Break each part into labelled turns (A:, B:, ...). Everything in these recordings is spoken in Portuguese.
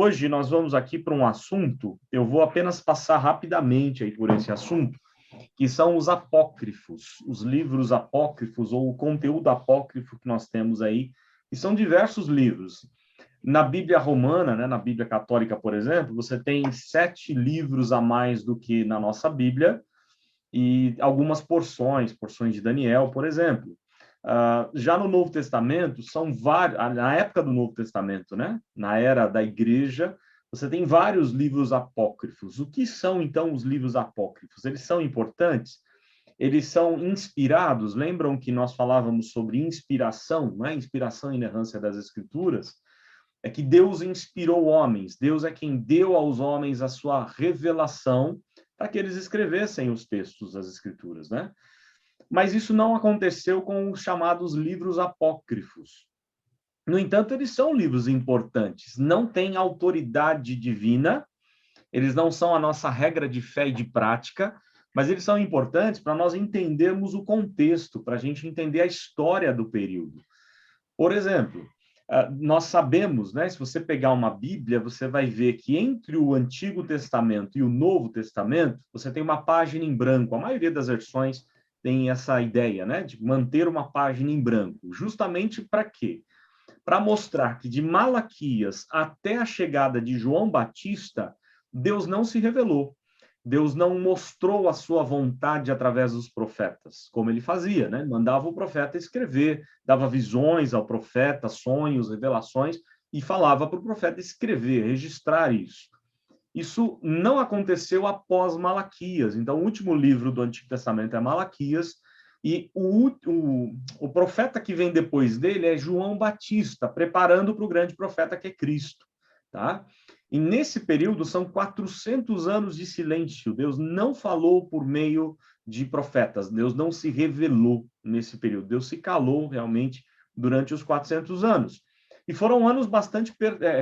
A: hoje nós vamos aqui para um assunto, eu vou apenas passar rapidamente aí por esse assunto, que são os apócrifos, os livros apócrifos ou o conteúdo apócrifo que nós temos aí, que são diversos livros. Na Bíblia romana, né, na Bíblia católica, por exemplo, você tem 7 livros a mais do que na nossa Bíblia e algumas porções de Daniel, por exemplo. Já no Novo Testamento, são vários, na época do Novo Testamento, né? Na era da igreja, você tem vários livros apócrifos. O que são, então, os livros apócrifos? Eles são importantes? Eles são inspirados? Lembram que nós falávamos sobre inspiração, não é? Inspiração e inerrância das Escrituras? É que Deus inspirou homens, Deus é quem deu aos homens a sua revelação para que eles escrevessem os textos das Escrituras, né? Mas isso não aconteceu com os chamados livros apócrifos. No entanto, eles são livros importantes, não têm autoridade divina, eles não são a nossa regra de fé e de prática, mas eles são importantes para nós entendermos o contexto, para a gente entender a história do período. Por exemplo, nós sabemos, né, se você pegar uma Bíblia, você vai ver que entre o Antigo Testamento e o Novo Testamento, você tem uma página em branco. A maioria das versões tem essa ideia, né, de manter uma página em branco. Justamente para quê? Para mostrar que de Malaquias até a chegada de João Batista, Deus não se revelou. Deus não mostrou a sua vontade através dos profetas, como ele fazia, né? Mandava o profeta escrever, dava visões ao profeta, sonhos, revelações, e falava para o profeta escrever, registrar isso. Isso não aconteceu após Malaquias. Então, o último livro do Antigo Testamento é Malaquias, e o profeta que vem depois dele é João Batista, preparando para o grande profeta que é Cristo. Tá? E nesse período são 400 anos de silêncio. Deus não falou por meio de profetas. Deus não se revelou nesse período. Deus se calou realmente durante os 400 anos. E foram anos bastante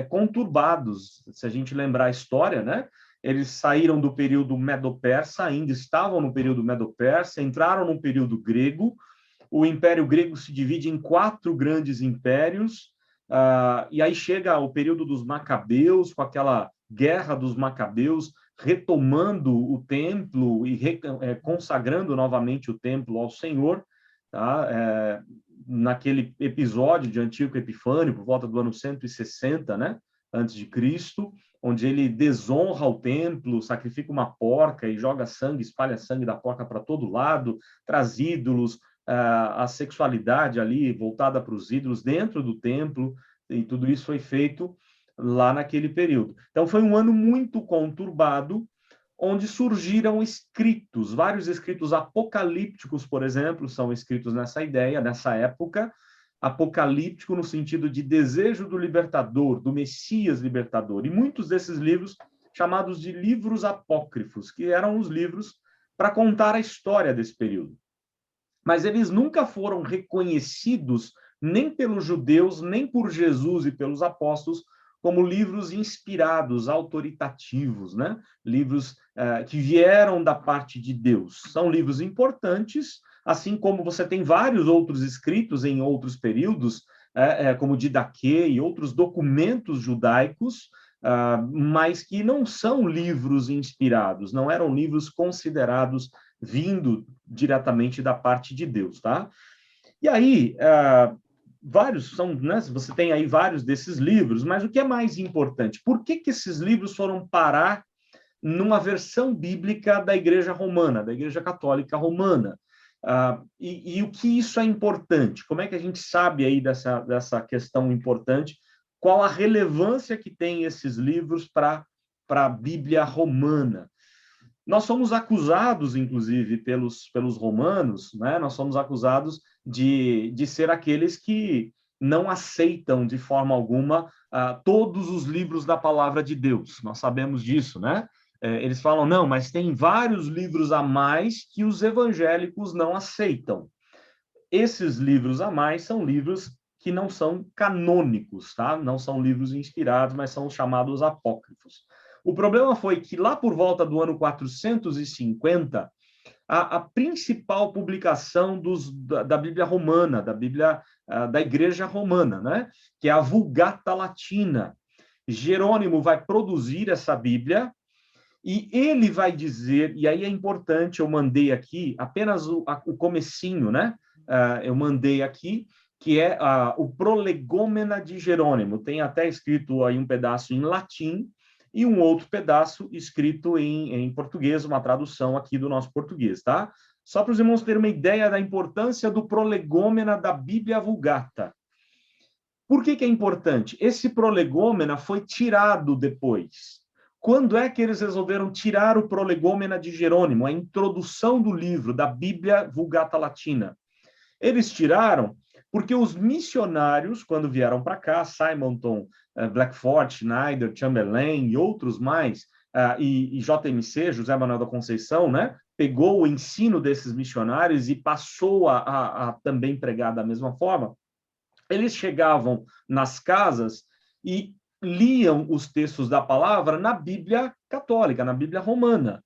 A: conturbados, se a gente lembrar a história, né? Eles saíram do período Medo-Persa, ainda estavam no período Medo-Persa, entraram no período grego. O Império Grego se divide em 4 grandes impérios, e aí chega o período dos Macabeus, com aquela guerra dos Macabeus, retomando o templo e consagrando novamente o templo ao Senhor, tá? Naquele episódio de Antíoco Epifânio, por volta do ano 160, né, antes de Cristo, onde ele desonra o templo, sacrifica uma porca e joga sangue, espalha sangue da porca para todo lado, traz ídolos, a sexualidade ali voltada para os ídolos dentro do templo, e tudo isso foi feito lá naquele período. Então, foi um ano muito conturbado, onde surgiram escritos, vários escritos apocalípticos, por exemplo, são escritos nessa ideia, nessa época, apocalíptico no sentido de desejo do libertador, do Messias libertador, e muitos desses livros chamados de livros apócrifos, que eram os livros para contar a história desse período. Mas eles nunca foram reconhecidos nem pelos judeus, nem por Jesus e pelos apóstolos, como livros inspirados, autoritativos, né? Livros que vieram da parte de Deus. São livros importantes, assim como você tem vários outros escritos em outros períodos, como Didaquê e outros documentos judaicos, mas que não são livros inspirados, não eram livros considerados vindo diretamente da parte de Deus, tá? E aí, vários são, né? Você tem aí vários desses livros, mas o que é mais importante? Por que esses livros foram parar numa versão bíblica da Igreja Romana, da Igreja Católica Romana? E o que isso é importante? Como é que a gente sabe aí dessa questão importante? Qual a relevância que tem esses livros para a Bíblia romana? Nós somos acusados, inclusive, pelos romanos, né? Nós somos acusados de ser aqueles que não aceitam de forma alguma todos os livros da palavra de Deus. Nós sabemos disso, né? Eles falam, não, mas tem vários livros a mais que os evangélicos não aceitam. Esses livros a mais são livros que não são canônicos, tá? Não são livros inspirados, mas são chamados apócrifos. O problema foi que lá por volta do ano 450, a principal publicação da Bíblia romana, da Bíblia da Igreja Romana, né? Que é a Vulgata Latina. Jerônimo vai produzir essa Bíblia e ele vai dizer, e aí é importante, eu mandei aqui apenas o comecinho, né? Eu mandei aqui, que é o Prolegômena de Jerônimo. Tem até escrito aí um pedaço em latim e um outro pedaço escrito em português, uma tradução aqui do nosso português, tá? Só para os irmãos terem uma ideia da importância do Prolegômena da Bíblia Vulgata. Por que é importante? Esse Prolegômena foi tirado depois. Quando é que eles resolveram tirar o Prolegômena de Jerônimo, a introdução do livro da Bíblia Vulgata Latina? Eles tiraram porque os missionários, quando vieram para cá, Simonton, Blackford, Schneider, Chamberlain e outros mais, e JMC, José Manuel da Conceição, né, pegou o ensino desses missionários e passou a também pregar da mesma forma. Eles chegavam nas casas e liam os textos da palavra na Bíblia católica, na Bíblia romana.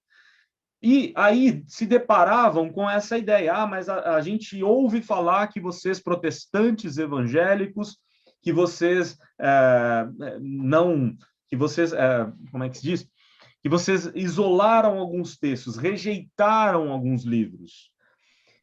A: E aí se deparavam com essa ideia, mas a gente ouve falar que vocês protestantes evangélicos, que vocês como é que se diz? Que vocês isolaram alguns textos, rejeitaram alguns livros.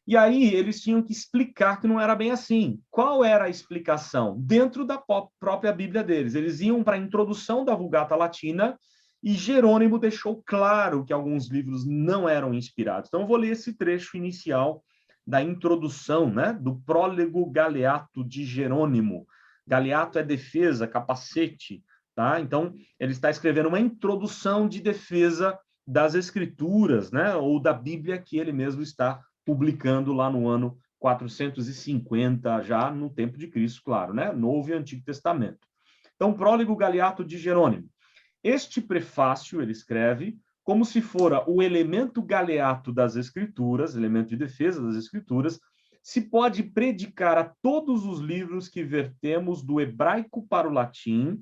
A: E aí eles tinham que explicar que não era bem assim. Qual era a explicação? Dentro da própria Bíblia deles. Eles iam para a introdução da Vulgata Latina e Jerônimo deixou claro que alguns livros não eram inspirados. Então eu vou ler esse trecho inicial da introdução, né, do Prólogo Galeato de Jerônimo. Galeato é defesa, capacete, tá? Então ele está escrevendo uma introdução de defesa das Escrituras, né, ou da Bíblia que ele mesmo está publicando lá no ano 450, já no tempo de Cristo, claro, né? Novo e Antigo Testamento. Então, Prólogo Galeato de Jerônimo. Este prefácio, ele escreve, como se fora o elemento galeato das Escrituras, elemento de defesa das Escrituras, se pode predicar a todos os livros que vertemos do hebraico para o latim,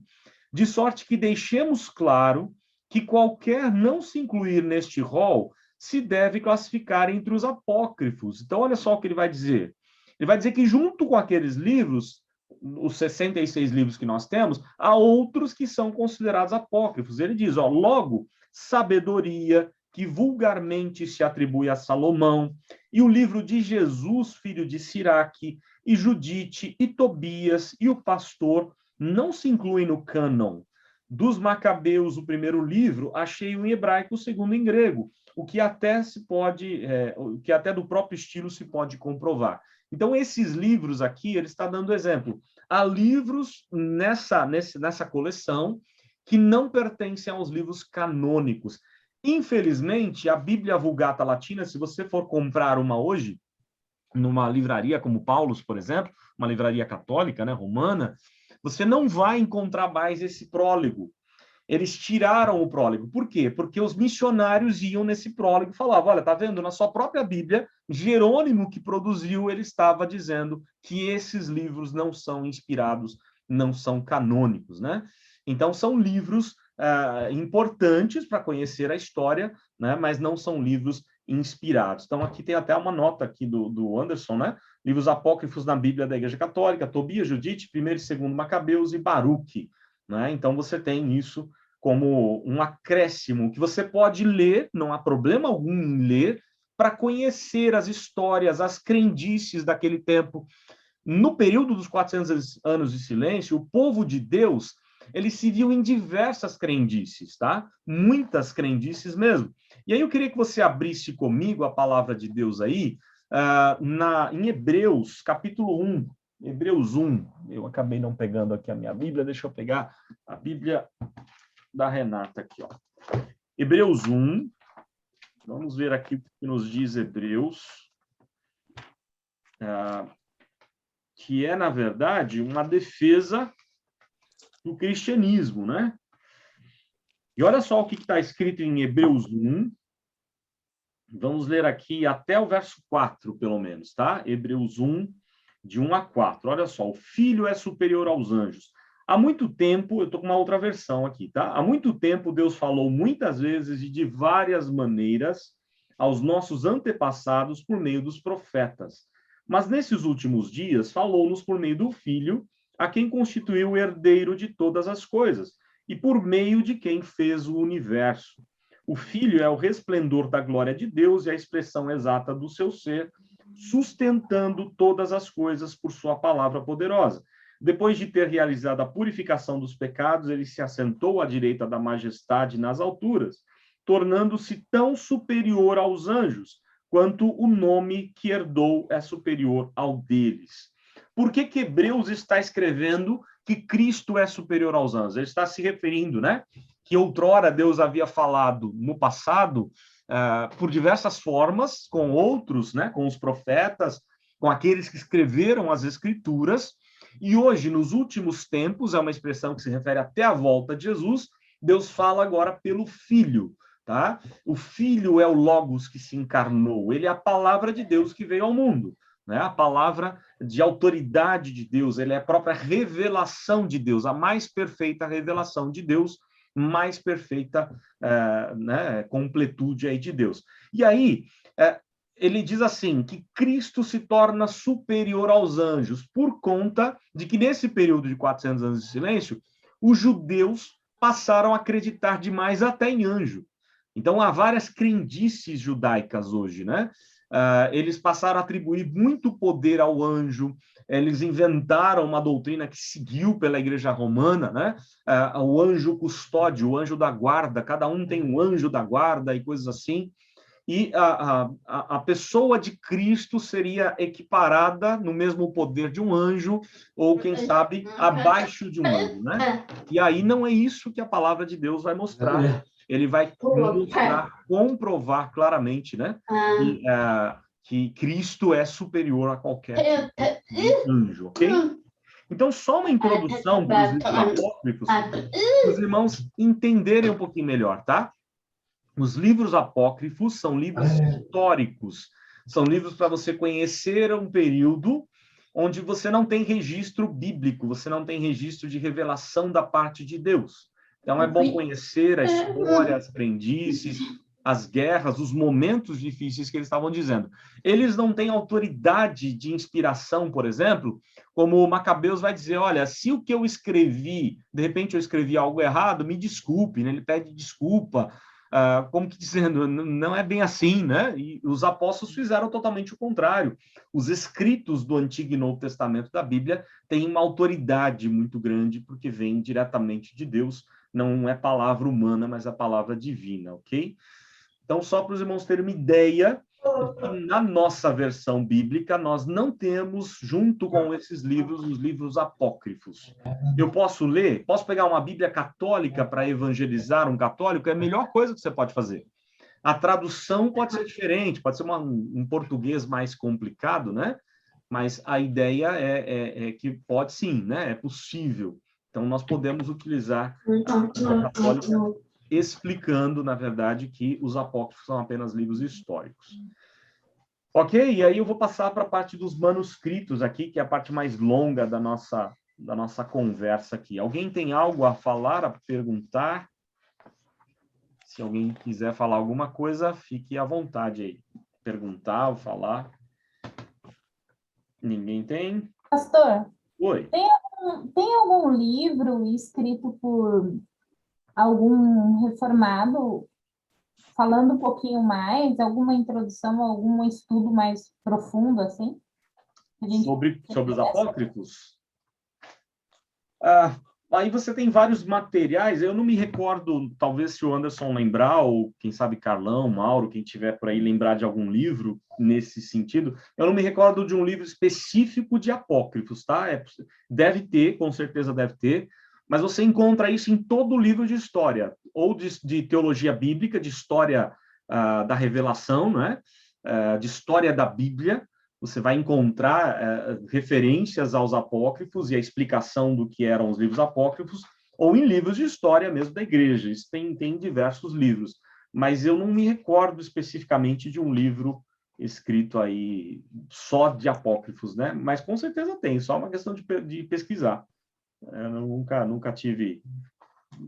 A: de sorte que deixemos claro que qualquer não se incluir neste rol se deve classificar entre os apócrifos. Então, olha só o que ele vai dizer. Ele vai dizer que junto com aqueles livros, os 66 livros que nós temos, há outros que são considerados apócrifos. Ele diz, logo, sabedoria, que vulgarmente se atribui a Salomão, e o livro de Jesus, filho de Siraque, e Judite, e Tobias, e o pastor, não se incluem no cânon. Dos Macabeus, o primeiro livro, achei em hebraico, o segundo em grego, o que até do próprio estilo se pode comprovar. Então, esses livros aqui, ele está dando exemplo. Há livros nessa coleção que não pertencem aos livros canônicos. Infelizmente, a Bíblia Vulgata Latina, se você for comprar uma hoje, numa livraria como Paulus, por exemplo, uma livraria católica, né, romana, você não vai encontrar mais esse prólogo. Eles tiraram o prólogo. Por quê? Porque os missionários iam nesse prólogo e falavam, olha, tá vendo? Na sua própria Bíblia, Jerônimo que produziu, ele estava dizendo que esses livros não são inspirados, não são canônicos, né? Então, são livros importantes para conhecer a história, né? Mas não são livros inspirados. Então, aqui tem até uma nota aqui do Anderson, né? Livros apócrifos na Bíblia da Igreja Católica, Tobias, Judite, 1º e 2º Macabeus e Baruque, né? Então, você tem isso como um acréscimo que você pode ler, não há problema algum em ler, para conhecer as histórias, as crendices daquele tempo. No período dos 400 anos de silêncio, o povo de Deus, ele se viu em diversas crendices, tá? Muitas crendices mesmo. E aí eu queria que você abrisse comigo a palavra de Deus aí, em Hebreus, capítulo 1. Hebreus 1. Eu acabei não pegando aqui a minha Bíblia, deixa eu pegar a Bíblia da Renata aqui, ó. Hebreus 1. Vamos ver aqui o que nos diz Hebreus. Que é, na verdade, uma defesa do cristianismo, né? E olha só o que está escrito em Hebreus 1. Vamos ler aqui até o verso 4, pelo menos, tá? Hebreus 1, de 1 a 4. Olha só, o Filho é superior aos anjos. Há muito tempo, eu estou com uma outra versão aqui, tá? Há muito tempo Deus falou muitas vezes e de várias maneiras aos nossos antepassados por meio dos profetas. Mas nesses últimos dias falou-nos por meio do Filho, a quem constituiu o herdeiro de todas as coisas, e por meio de quem fez o universo. O Filho é o resplendor da glória de Deus e a expressão exata do seu ser, sustentando todas as coisas por sua palavra poderosa. Depois de ter realizado a purificação dos pecados, ele se assentou à direita da majestade nas alturas, tornando-se tão superior aos anjos, quanto o nome que herdou é superior ao deles. Por que que Hebreus está escrevendo que Cristo é superior aos anjos? Ele está se referindo, né? Que outrora Deus havia falado no passado, por diversas formas, com outros, né? Com os profetas, com aqueles que escreveram as Escrituras, e hoje, nos últimos tempos, é uma expressão que se refere até à volta de Jesus, Deus fala agora pelo Filho, tá? O Filho é o Logos que se encarnou, ele é a palavra de Deus que veio ao mundo, né? A palavra de autoridade de Deus, ele é a própria revelação de Deus, a mais perfeita revelação de Deus, mais perfeita né, completude aí de Deus. E aí, ele diz assim, que Cristo se torna superior aos anjos, por conta de que nesse período de 400 anos de silêncio, os judeus passaram a acreditar demais até em anjo. Então, há várias crendices judaicas hoje, né? Eles passaram a atribuir muito poder ao anjo, eles inventaram uma doutrina que seguiu pela Igreja Romana, né? O anjo custódio, o anjo da guarda, cada um tem um anjo da guarda e coisas assim. E a pessoa de Cristo seria equiparada no mesmo poder de um anjo, ou, quem sabe, abaixo de um anjo, né? E aí não é isso que a palavra de Deus vai mostrar. Ele vai mostrar, comprovar claramente, né? Que Cristo é superior a qualquer tipo de anjo, ok? Então, só uma introdução para os livros apócrifos, para os irmãos entenderem um pouquinho melhor, tá? Os livros apócrifos são livros históricos, são livros para você conhecer um período onde você não tem registro bíblico, você não tem registro de revelação da parte de Deus. Então, é bom conhecer a história, as crendices, as guerras, os momentos difíceis que eles estavam dizendo. Eles não têm autoridade de inspiração, por exemplo, como Macabeus vai dizer, olha, se o que eu escrevi, de repente eu escrevi algo errado, me desculpe, né? Ele pede desculpa, como que dizendo, não é bem assim, né? E os apóstolos fizeram totalmente o contrário. Os escritos do Antigo e Novo Testamento da Bíblia têm uma autoridade muito grande, porque vem diretamente de Deus, não é palavra humana, mas a palavra divina, ok? Então, só para os irmãos terem uma ideia, na nossa versão bíblica, nós não temos, junto com esses livros, os livros apócrifos. Eu posso ler? Posso pegar uma Bíblia católica para evangelizar um católico? É a melhor coisa que você pode fazer. A tradução pode ser diferente, pode ser um português mais complicado, né? Mas a ideia é que pode sim, né? É possível. Então, nós podemos utilizar a Bíblia católica explicando, na verdade, que os apócrifos são apenas livros históricos. Ok? E aí eu vou passar para a parte dos manuscritos aqui, que é a parte mais longa da nossa conversa aqui. Alguém tem algo a falar, a perguntar? Se alguém quiser falar alguma coisa, fique à vontade aí. Perguntar ou falar. Ninguém tem?
B: Pastor,
A: Oi.
B: tem algum livro escrito por algum reformado falando um pouquinho mais, alguma introdução, algum estudo mais profundo, assim?
A: Sobre os apócrifos? Aí você tem vários materiais, eu não me recordo, talvez se o Anderson lembrar, ou quem sabe Carlão, Mauro, quem tiver por aí lembrar de algum livro nesse sentido, eu não me recordo de um livro específico de apócrifos, tá? Deve ter, com certeza deve ter, mas você encontra isso em todo livro de história, ou de teologia bíblica, de história da revelação, né? De história da Bíblia. Você vai encontrar referências aos apócrifos e a explicação do que eram os livros apócrifos, ou em livros de história mesmo da igreja. Isso tem diversos livros, mas eu não me recordo especificamente de um livro escrito aí só de apócrifos, né? Mas com certeza tem, só uma questão de pesquisar. Eu nunca tive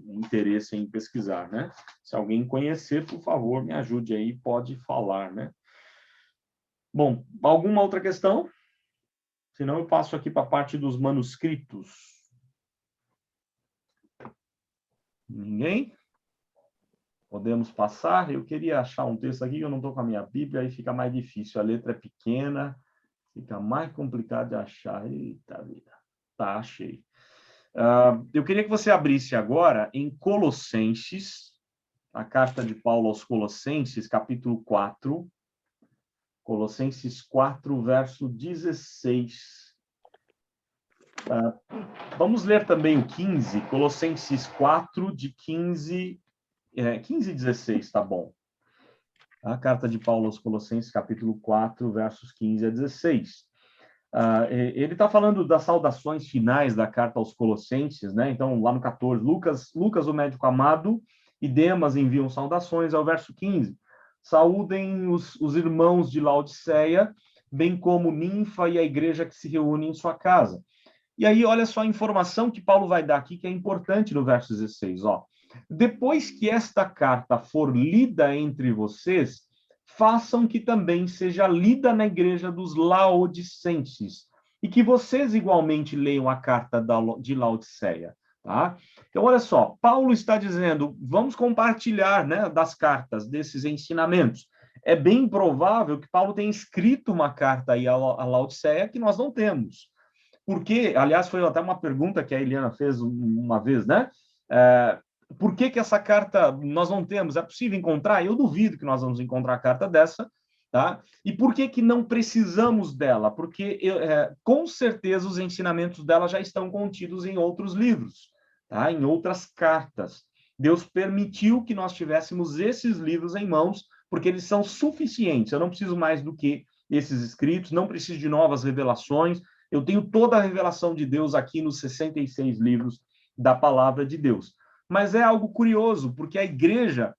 A: interesse em pesquisar, né? Se alguém conhecer, por favor, me ajude aí, pode falar, né? Bom, alguma outra questão? Senão eu passo aqui para a parte dos manuscritos. Ninguém? Podemos passar? Eu queria achar um texto aqui, eu não estou com a minha Bíblia, aí fica mais difícil. A letra é pequena, fica mais complicado de achar. Eita vida. Tá, achei. Eu queria que você abrisse agora em Colossenses, a carta de Paulo aos Colossenses, capítulo 4. Colossenses 4, verso 16. Vamos ler também o 15, Colossenses 4, de 15 e 16, tá bom. A carta de Paulo aos Colossenses, capítulo 4, versos 15 a 16. Ele está falando das saudações finais da carta aos Colossenses, né? Então, lá no 14, Lucas, o médico amado, e Demas enviam saudações, ao verso 15. Saúdem os irmãos de Laodiceia, bem como Ninfa e a igreja que se reúne em sua casa. E aí, olha só a informação que Paulo vai dar aqui, que é importante no verso 16, ó. Depois que esta carta for lida entre vocês, façam que também seja lida na igreja dos laodicenses, e que vocês igualmente leiam a carta de Laodiceia, tá? Então, olha só, Paulo está dizendo, vamos compartilhar, né, das cartas, desses ensinamentos. É bem provável que Paulo tenha escrito uma carta aí a Laodiceia que nós não temos. Porque, aliás, foi até uma pergunta que a Eliana fez uma vez, né? Por que essa carta nós não temos? É possível encontrar? Eu duvido que nós vamos encontrar a carta dessa, tá? E por que não precisamos dela? Porque, com certeza, os ensinamentos dela já estão contidos em outros livros, tá? Em outras cartas. Deus permitiu que nós tivéssemos esses livros em mãos, porque eles são suficientes. Eu não preciso mais do que esses escritos, não preciso de novas revelações. Eu tenho toda a revelação de Deus aqui nos 66 livros da palavra de Deus. Mas é algo curioso, porque a igreja,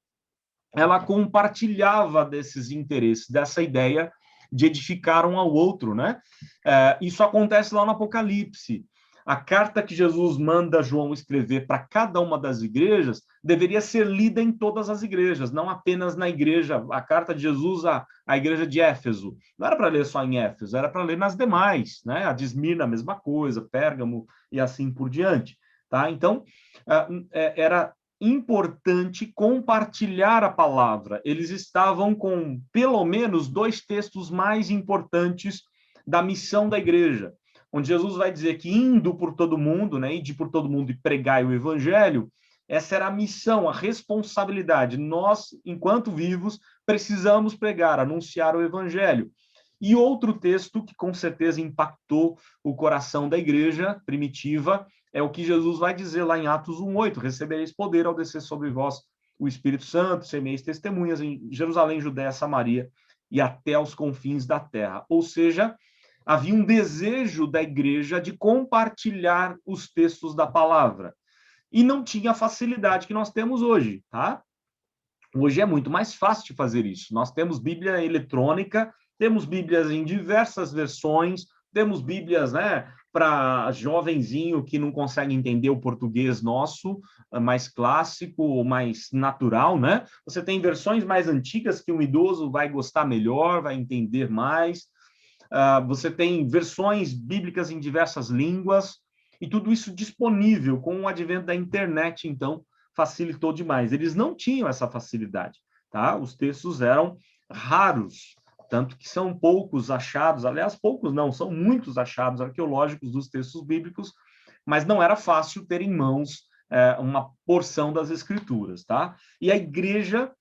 A: ela compartilhava desses interesses, dessa ideia de edificar um ao outro, né? Isso acontece lá no Apocalipse. A carta que Jesus manda João escrever para cada uma das igrejas deveria ser lida em todas as igrejas, não apenas na igreja, a carta de Jesus à igreja de Éfeso. Não era para ler só em Éfeso, era para ler nas demais, né? A de Esmirna, a mesma coisa, Pérgamo e assim por diante. Tá? Então, era importante compartilhar a palavra. Eles estavam com, pelo menos, 2 textos mais importantes da missão da igreja, onde Jesus vai dizer que indo por todo mundo, né, ide por todo mundo e pregai o evangelho, essa era a missão, a responsabilidade. Nós, enquanto vivos, precisamos pregar, anunciar o evangelho. E outro texto que com certeza impactou o coração da igreja primitiva é o que Jesus vai dizer lá em Atos 1:8, recebereis poder ao descer sobre vós o Espírito Santo, semeis testemunhas em Jerusalém, Judéia, Samaria e até aos confins da terra. Ou seja, havia um desejo da igreja de compartilhar os textos da palavra. E não tinha a facilidade que nós temos hoje, tá? Hoje é muito mais fácil de fazer isso. Nós temos Bíblia eletrônica, temos Bíblias em diversas versões, temos Bíblias, né, para jovenzinho que não consegue entender o português nosso, mais clássico, mais natural, né? Você tem versões mais antigas que um idoso vai gostar melhor, vai entender mais. Você tem versões bíblicas em diversas línguas, e tudo isso disponível com o advento da internet, então, facilitou demais. Eles não tinham essa facilidade, tá? Os textos eram raros, tanto que são poucos achados, aliás, poucos não, são muitos achados arqueológicos dos textos bíblicos, mas não era fácil ter em mãos uma porção das escrituras, tá? E a igreja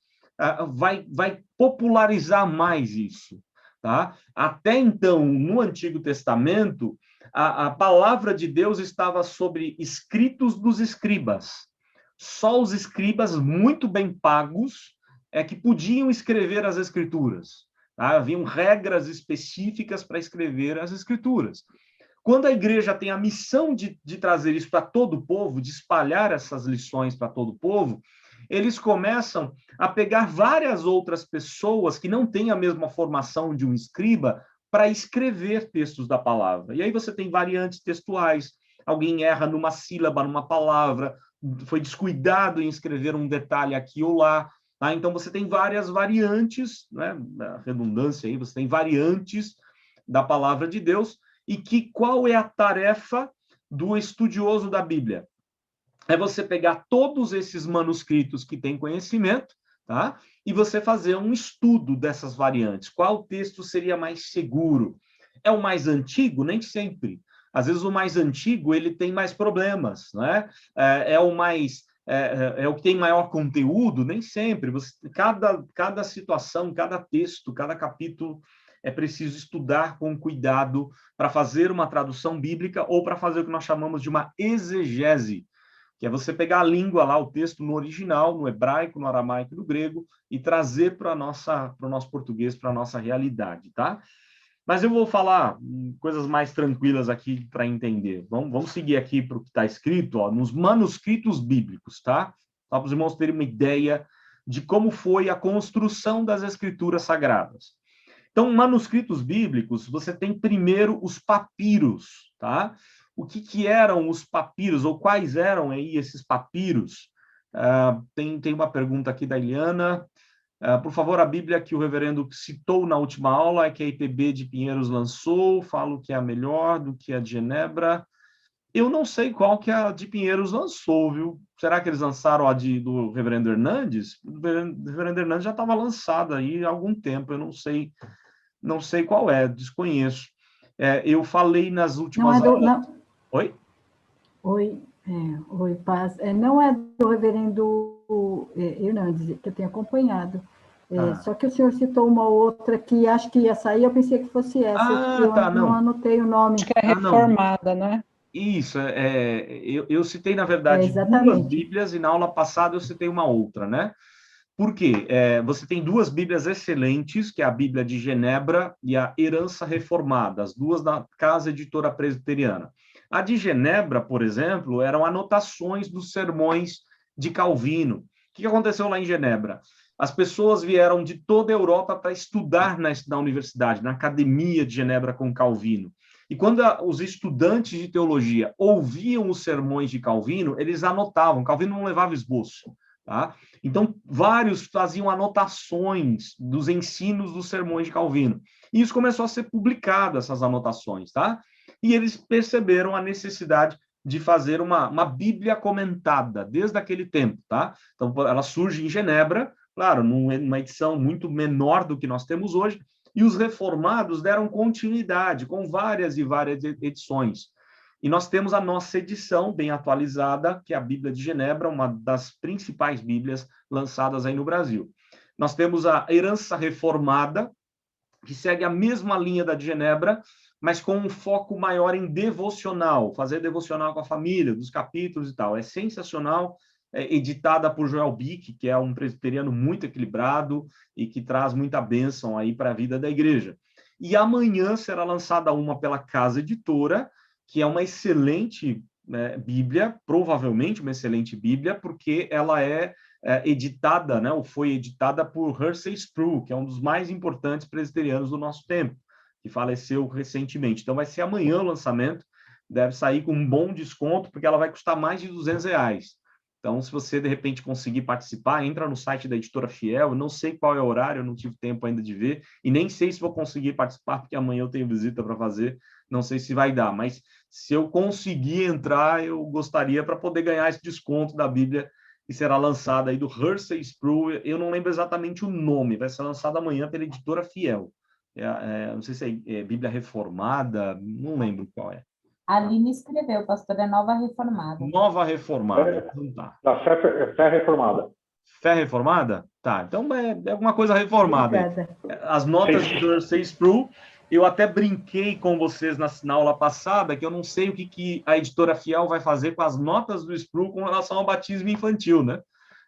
A: vai popularizar mais isso, tá? Até então, no Antigo Testamento, a palavra de Deus estava sobre escritos dos escribas. Só os escribas muito bem pagos que podiam escrever as escrituras. Tá? Haviam regras específicas para escrever as escrituras. Quando a igreja tem a missão de trazer isso para todo o povo, de espalhar essas lições para todo o povo, eles começam a pegar várias outras pessoas que não têm a mesma formação de um escriba para escrever textos da palavra. E aí você tem variantes textuais, alguém erra numa sílaba, numa palavra, foi descuidado em escrever um detalhe aqui ou lá. Tá? Então você tem várias variantes, né? A redundância aí, você tem variantes da palavra de Deus, e que qual é a tarefa do estudioso da Bíblia? é você pegar todos esses manuscritos que têm conhecimento, tá? E você fazer um estudo dessas variantes. Qual texto seria mais seguro? É o mais antigo? Nem sempre. Às vezes o mais antigo ele tem mais problemas, né? É o mais é o que tem maior conteúdo? Nem sempre. Cada situação, cada texto, cada capítulo é preciso estudar com cuidado para fazer uma tradução bíblica ou para fazer o que nós chamamos de uma exegese, que é você pegar a língua lá, o texto no original, no hebraico, no aramaico e no grego, e trazer para o nosso português, para a nossa realidade, tá? Mas eu vou falar coisas mais tranquilas aqui para entender. Vamos seguir aqui para o que está escrito, ó, nos manuscritos bíblicos, tá? Só para os irmãos terem uma ideia de como foi a construção das escrituras sagradas. Então, manuscritos bíblicos, você tem primeiro os papiros, tá? O que eram os papiros, ou quais eram aí esses papiros? Tem uma pergunta aqui da Eliana. Por favor, a Bíblia que o reverendo citou na última aula é que a IPB de Pinheiros lançou, falo que é a melhor do que a de Genebra. Eu não sei qual que a de Pinheiros lançou, viu? Será que eles lançaram a do reverendo Hernandes? O reverendo Hernandes já estava lançada aí há algum tempo, eu não sei qual é, desconheço. Eu falei nas últimas aulas...
C: Não.
A: Oi?
C: Oi, paz. Não é do reverendo Hernandes, que eu tenho acompanhado. Só que o senhor citou uma outra que acho que ia sair, eu pensei que fosse essa. Eu não anotei o nome.
D: Acho que é reformada, não é?
A: Isso, eu citei, na verdade, duas Bíblias, e na aula passada eu citei uma outra, né? Por quê? Você tem duas Bíblias excelentes, que é a Bíblia de Genebra e a Herança Reformada, as duas da Casa Editora Presbiteriana. A de Genebra, por exemplo, eram anotações dos sermões de Calvino. O que aconteceu lá em Genebra? As pessoas vieram de toda a Europa para estudar na universidade, na Academia de Genebra com Calvino. E quando os estudantes de teologia ouviam os sermões de Calvino, eles anotavam. Calvino não levava esboço, tá? Então, vários faziam anotações dos ensinos dos sermões de Calvino. E isso começou a ser publicado, essas anotações, tá? E eles perceberam a necessidade de fazer uma Bíblia comentada desde aquele tempo, tá? Então, ela surge em Genebra, claro, numa edição muito menor do que nós temos hoje, e os reformados deram continuidade com várias e várias edições. E nós temos a nossa edição bem atualizada, que é a Bíblia de Genebra, uma das principais Bíblias lançadas aí no Brasil. Nós temos a Herança Reformada, que segue a mesma linha da de Genebra, mas com um foco maior em devocional, fazer devocional com a família, dos capítulos e tal. É sensacional, editada por Joel Bick, que é um presbiteriano muito equilibrado e que traz muita bênção aí para a vida da igreja. E amanhã será lançada uma pela Casa Editora, que é uma excelente Bíblia, provavelmente uma excelente Bíblia, porque ela é editada, né, ou foi editada por Hersey Sproul, que é um dos mais importantes presbiterianos do nosso tempo, que faleceu recentemente. Então, vai ser amanhã o lançamento, deve sair com um bom desconto, porque ela vai custar mais de R$200. Então, se você, de repente, conseguir participar, entra no site da Editora Fiel, eu não sei qual é o horário, eu não tive tempo ainda de ver, e nem sei se vou conseguir participar, porque amanhã eu tenho visita para fazer, não sei se vai dar, mas se eu conseguir entrar, eu gostaria para poder ganhar esse desconto da Bíblia que será lançada aí do Hersey Sproul, eu não lembro exatamente o nome, vai ser lançada amanhã pela Editora Fiel. Não sei se é Bíblia Reformada, não lembro qual é.
B: A Aline escreveu, pastor, é Nova Reformada.
A: Nova Reformada, então tá.
E: Fé Reformada.
A: Fé Reformada? Tá, então é alguma coisa reformada.
C: Obrigada.
A: As notas do Hersey Sproul, eu até brinquei com vocês na aula passada, que eu não sei o que a Editora Fiel vai fazer com as notas do Sproul com relação ao batismo infantil, né?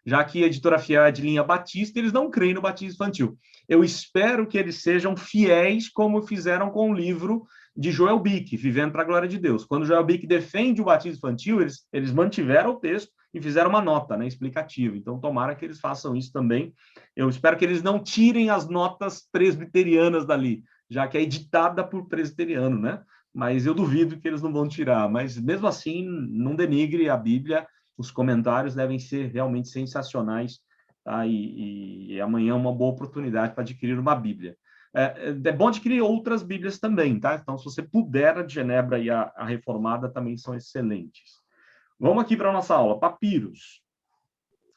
A: Já que a Editora Fiel é de linha batista, eles não creem no batismo infantil. Eu espero que eles sejam fiéis como fizeram com o livro de Joel Bick, Vivendo para a Glória de Deus. Quando Joel Bick defende o batismo infantil, eles mantiveram o texto e fizeram uma nota, né, explicativa. Então, tomara que eles façam isso também. Eu espero que eles não tirem as notas presbiterianas dali, já que é editada por presbiteriano, né? Mas eu duvido que eles não vão tirar. Mas, mesmo assim, não denigre a Bíblia. Os comentários devem ser realmente sensacionais, tá? E amanhã é uma boa oportunidade para adquirir uma Bíblia. É bom adquirir outras Bíblias também, tá? Então, se você puder, a de Genebra e a Reformada também são excelentes. Vamos aqui para a nossa aula, papiros.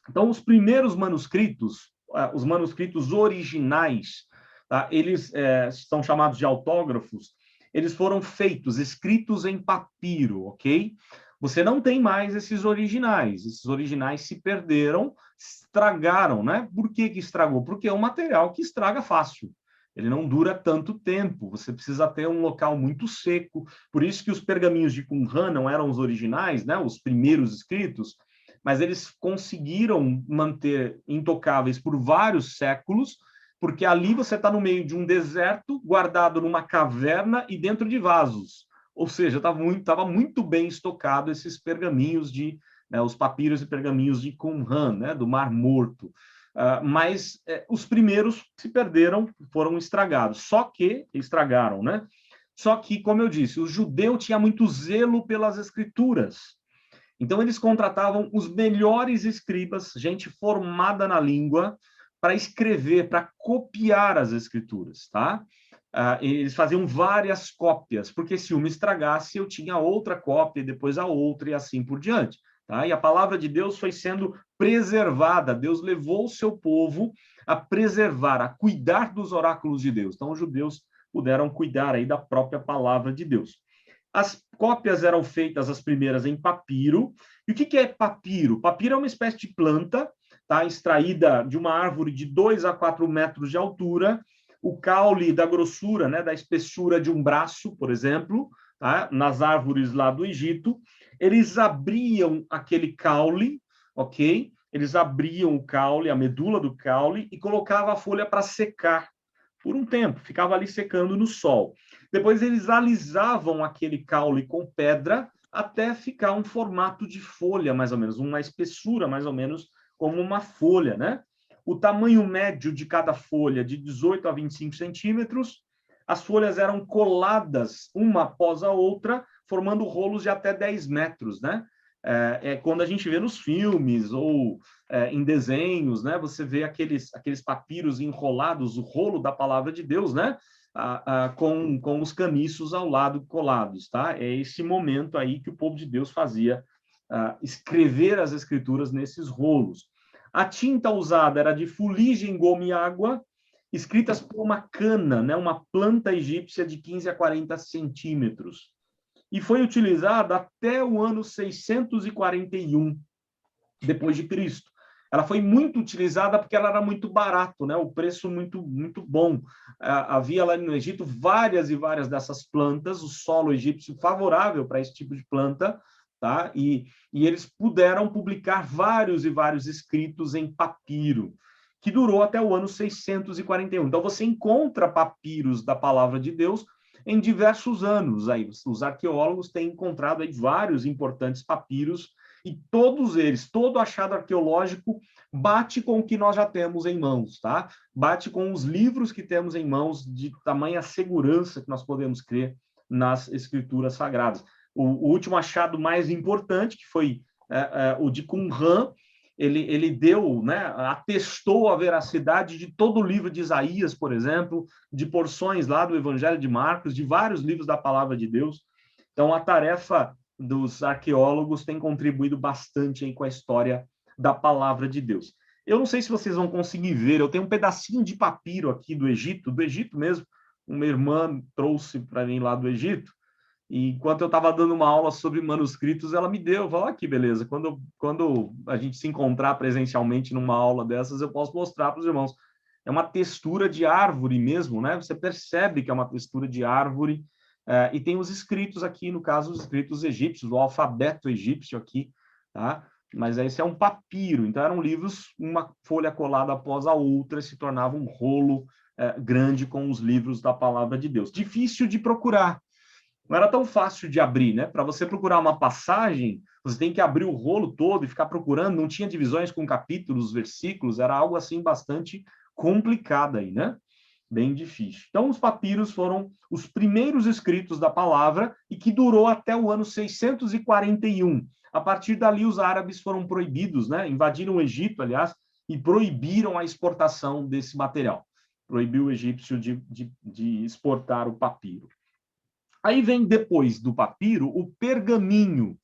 A: Então, os primeiros manuscritos, os manuscritos originais, tá? Eles são chamados de autógrafos, eles foram feitos, escritos em papiro, ok? Você não tem mais esses originais se perderam, estragaram, né? Por que que estragou? Porque é um material que estraga fácil. Ele não dura tanto tempo, você precisa ter um local muito seco. Por isso que os pergaminhos de Qumran não eram os originais, né? Os primeiros escritos, mas eles conseguiram manter intocáveis por vários séculos, porque ali você está no meio de um deserto, guardado numa caverna e dentro de vasos. Ou seja, estava muito bem estocado esses pergaminhos os papiros e pergaminhos de Qumran, né, do Mar Morto. Mas os primeiros se perderam, foram estragados. Estragaram, né? Só que, como eu disse, o judeu tinha muito zelo pelas escrituras. Então, eles contratavam os melhores escribas, gente formada na língua, para escrever, para copiar as escrituras, tá? Eles faziam várias cópias, porque se uma estragasse, eu tinha outra cópia, e depois a outra, e assim por diante. Tá? E a palavra de Deus foi sendo preservada. Deus levou o seu povo a preservar, a cuidar dos oráculos de Deus. Então, os judeus puderam cuidar aí da própria palavra de Deus. As cópias eram feitas, as primeiras, em papiro. E o que é papiro? Papiro é uma espécie de planta, tá? Extraída de uma árvore de 2 a 4 metros de altura, o caule da grossura, né, da espessura de um braço, por exemplo, tá? Nas árvores lá do Egito. Eles abriam aquele caule, ok? Eles abriam o caule, a medula do caule, e colocavam a folha para secar por um tempo, ficava ali secando no sol. Depois eles alisavam aquele caule com pedra até ficar um formato de folha, mais ou menos, uma espessura, mais ou menos, como uma folha, né? O tamanho médio de cada folha, de 18 a 25 centímetros, as folhas eram coladas uma após a outra, formando rolos de até 10 metros, né? Quando a gente vê nos filmes ou em desenhos, né? Você vê aqueles papiros enrolados, o rolo da palavra de Deus, né? Com os caniços ao lado colados, tá? É esse momento aí que o povo de Deus fazia, escrever as escrituras nesses rolos. A tinta usada era de fuligem, goma e água, escritas por uma cana, né? Uma planta egípcia de 15 a 40 centímetros. E foi utilizada até o ano 641 depois de Cristo. Ela foi muito utilizada porque ela era muito barato, né? O preço muito muito bom. Havia lá no Egito várias e várias dessas plantas, o solo egípcio favorável para esse tipo de planta, tá? E eles puderam publicar vários e vários escritos em papiro, que durou até o ano 641. Então você encontra papiros da palavra de Deus em diversos anos. Aí os arqueólogos têm encontrado aí vários importantes papiros, e todos eles, todo achado arqueológico bate com o que nós já temos em mãos, tá? Bate com os livros que temos em mãos, de tamanha segurança que nós podemos crer nas escrituras sagradas. O último achado mais importante, que foi o de Qumran, ele deu, né, atestou a veracidade de todo o livro de Isaías, por exemplo, de porções lá do Evangelho de Marcos, de vários livros da Palavra de Deus. Então, a tarefa dos arqueólogos tem contribuído bastante aí com a história da Palavra de Deus. Eu não sei se vocês vão conseguir ver, eu tenho um pedacinho de papiro aqui do Egito mesmo, uma irmã trouxe para mim lá do Egito, e enquanto eu estava dando uma aula sobre manuscritos, ela me deu, falou, que beleza, quando a gente se encontrar presencialmente numa aula dessas, eu posso mostrar para os irmãos. É uma textura de árvore mesmo, né? Você percebe que é uma textura de árvore, e tem os escritos aqui, no caso, os escritos egípcios, o alfabeto egípcio aqui, tá? Mas esse é um papiro, então eram livros, uma folha colada após a outra, se tornava um rolo grande com os livros da Palavra de Deus. Difícil de procurar. Não era tão fácil de abrir, né? Para você procurar uma passagem, você tem que abrir o rolo todo e ficar procurando, não tinha divisões com capítulos, versículos, era algo assim bastante complicado aí, né? Bem difícil. Então, os papiros foram os primeiros escritos da palavra e que durou até o ano 641. A partir dali, os árabes foram proibidos, né? Invadiram o Egito, aliás, e proibiram a exportação desse material. Proibiu o egípcio de exportar o papiro. Aí vem, depois do papiro, o pergaminho.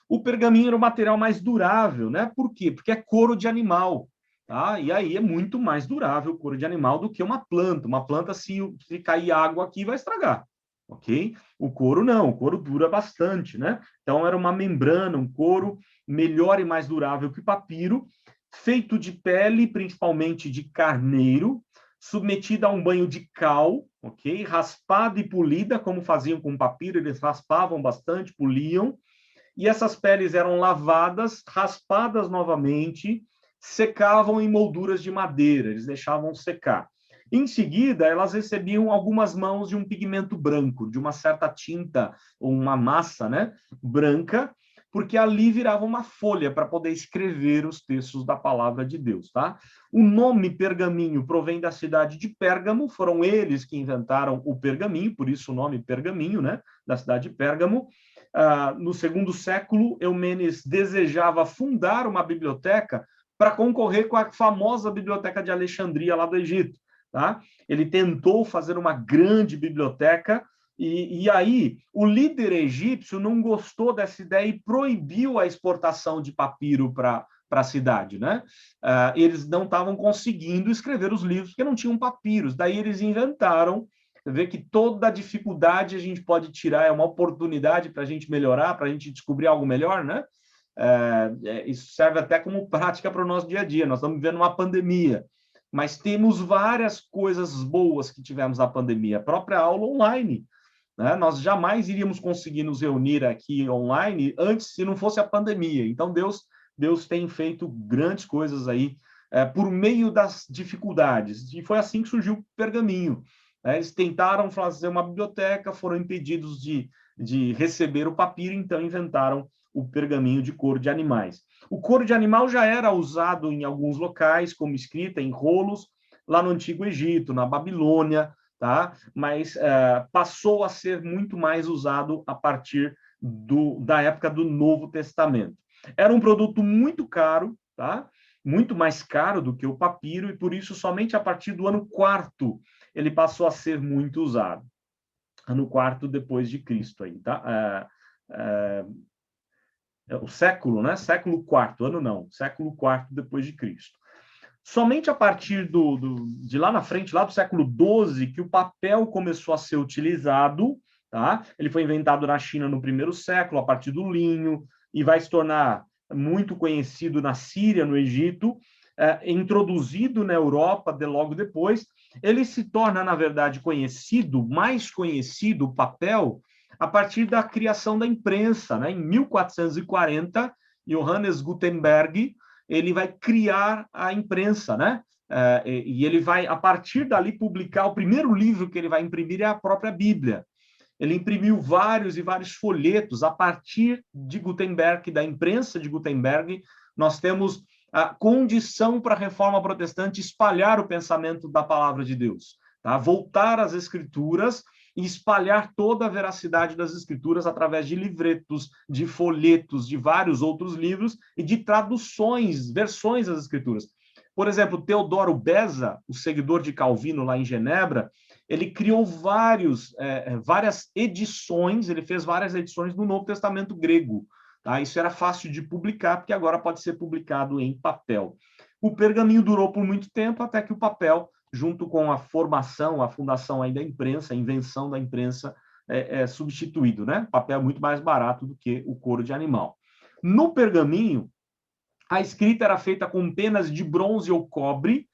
A: O pergaminho era o material mais durável, né? Por quê? Porque é couro de animal, tá? E aí é muito mais durável o couro de animal do que uma planta. Uma planta, se cair água aqui, vai estragar, ok? O couro não, o couro dura bastante, né? Então era uma membrana, um couro melhor e mais durável que o papiro, feito de pele, principalmente de carneiro, submetida a um banho de cal, ok? Raspada e polida, como faziam com o papiro, eles raspavam bastante, poliam, e essas peles eram lavadas, raspadas novamente, secavam em molduras de madeira, eles deixavam secar. Em seguida, elas recebiam algumas mãos de um pigmento branco, de uma certa tinta, ou uma massa, né, branca, porque ali virava uma folha para poder escrever os textos da palavra de Deus, tá? O nome pergaminho provém da cidade de Pérgamo, foram eles que inventaram o pergaminho, por isso o nome pergaminho, né, da cidade de Pérgamo. No segundo século, Eumênides desejava fundar uma biblioteca para concorrer com a famosa biblioteca de Alexandria, lá do Egito, tá? Ele tentou fazer uma grande biblioteca, e aí o líder egípcio não gostou dessa ideia e proibiu a exportação de papiro para a cidade, né? Eles não estavam conseguindo escrever os livros porque não tinham papiros. Daí eles inventaram. Você vê que toda dificuldade a gente pode tirar, é uma oportunidade para a gente melhorar, para a gente descobrir algo melhor, né? Isso serve até como prática para o nosso dia a dia. Nós estamos vivendo uma pandemia, mas temos várias coisas boas que tivemos na pandemia. A própria aula online, né? Nós jamais iríamos conseguir nos reunir aqui online antes se não fosse a pandemia. Então, Deus tem feito grandes coisas aí por meio das dificuldades. E foi assim que surgiu o pergaminho. Eles tentaram fazer uma biblioteca, foram impedidos de receber o papiro, então inventaram o pergaminho de couro de animais. O couro de animal já era usado em alguns locais, como escrita em rolos, lá no Antigo Egito, na Babilônia, tá? Mas passou a ser muito mais usado a partir da época do Novo Testamento. Era um produto muito caro, tá? Muito mais caro do que o papiro, e por isso somente a partir do ano 4º ele passou a ser muito usado. Ano 4º depois de Cristo, aí, tá? O século, né? Século IV, ano não, século IV depois de Cristo. Somente a partir de lá na frente, lá do século XII, que o papel começou a ser utilizado, tá? Ele foi inventado na China no primeiro século, a partir do linho, e vai se tornar muito conhecido na Síria, no Egito, introduzido na Europa logo depois. Ele se torna, na verdade, mais conhecido, o papel, a partir da criação da imprensa, né? Em 1440, Johannes Gutenberg, ele vai criar a imprensa, né? E ele vai, a partir dali, publicar o primeiro livro que ele vai imprimir é a própria Bíblia. Ele imprimiu vários e vários folhetos. A partir de Gutenberg, da imprensa de Gutenberg, nós temos a condição para a reforma protestante espalhar o pensamento da palavra de Deus, tá? Voltar às escrituras e espalhar toda a veracidade das escrituras através de livretos, de folhetos, de vários outros livros e de traduções, versões das escrituras. Por exemplo, Teodoro Beza, o seguidor de Calvino lá em Genebra, ele criou várias edições, ele fez várias edições do Novo Testamento grego. Tá? Isso era fácil de publicar, porque agora pode ser publicado em papel. O pergaminho durou por muito tempo, até que o papel, junto com a fundação aí da imprensa, a invenção da imprensa, é substituído, né? O papel é muito mais barato do que o couro de animal. No pergaminho, a escrita era feita com penas de bronze ou cobre,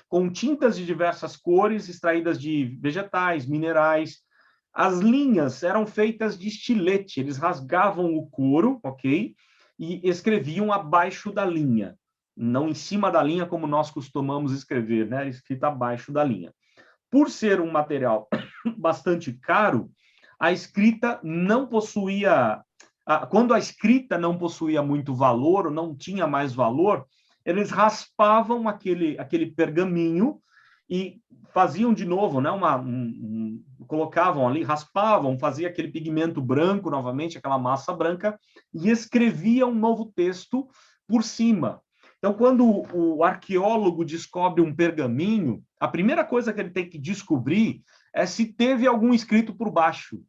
A: com tintas de diversas cores, extraídas de vegetais, minerais. As linhas eram feitas de estilete, eles rasgavam o couro, ok? E escreviam abaixo da linha, não em cima da linha, como nós costumamos escrever, né? Escrita abaixo da linha. Por ser um material bastante caro, a escrita não possuía... Quando a escrita não possuía muito valor, ou não tinha mais valor, eles raspavam aquele pergaminho e faziam de novo, né, colocavam ali, raspavam, fazia aquele pigmento branco novamente, aquela massa branca, e escrevia um novo texto por cima. Então, quando o arqueólogo descobre um pergaminho, a primeira coisa que ele tem que descobrir é se teve algum escrito por baixo,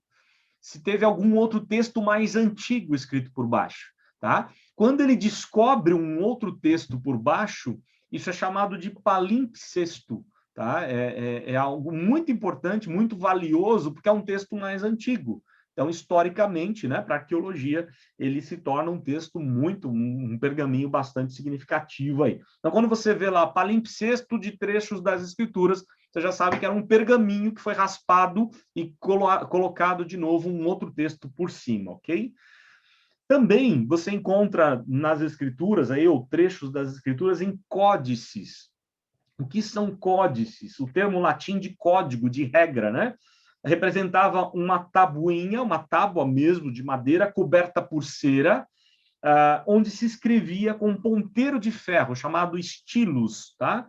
A: se teve algum outro texto mais antigo escrito por baixo. tá? Quando ele descobre um outro texto por baixo, isso é chamado de palimpsesto, tá? É algo muito importante, muito valioso, porque é um texto mais antigo. Então, historicamente, né, para a arqueologia, ele se torna um texto um pergaminho bastante significativo aí. Então, quando você vê lá palimpsesto de trechos das escrituras, você já sabe que era um pergaminho que foi raspado e colocado de novo um outro texto por cima, ok? Também você encontra nas escrituras, aí, ou trechos das escrituras, em códices. O que são códices? O termo latim de código, de regra, né? Representava uma tabuinha, uma tábua mesmo de madeira coberta por cera, onde se escrevia com um ponteiro de ferro chamado estilos, tá?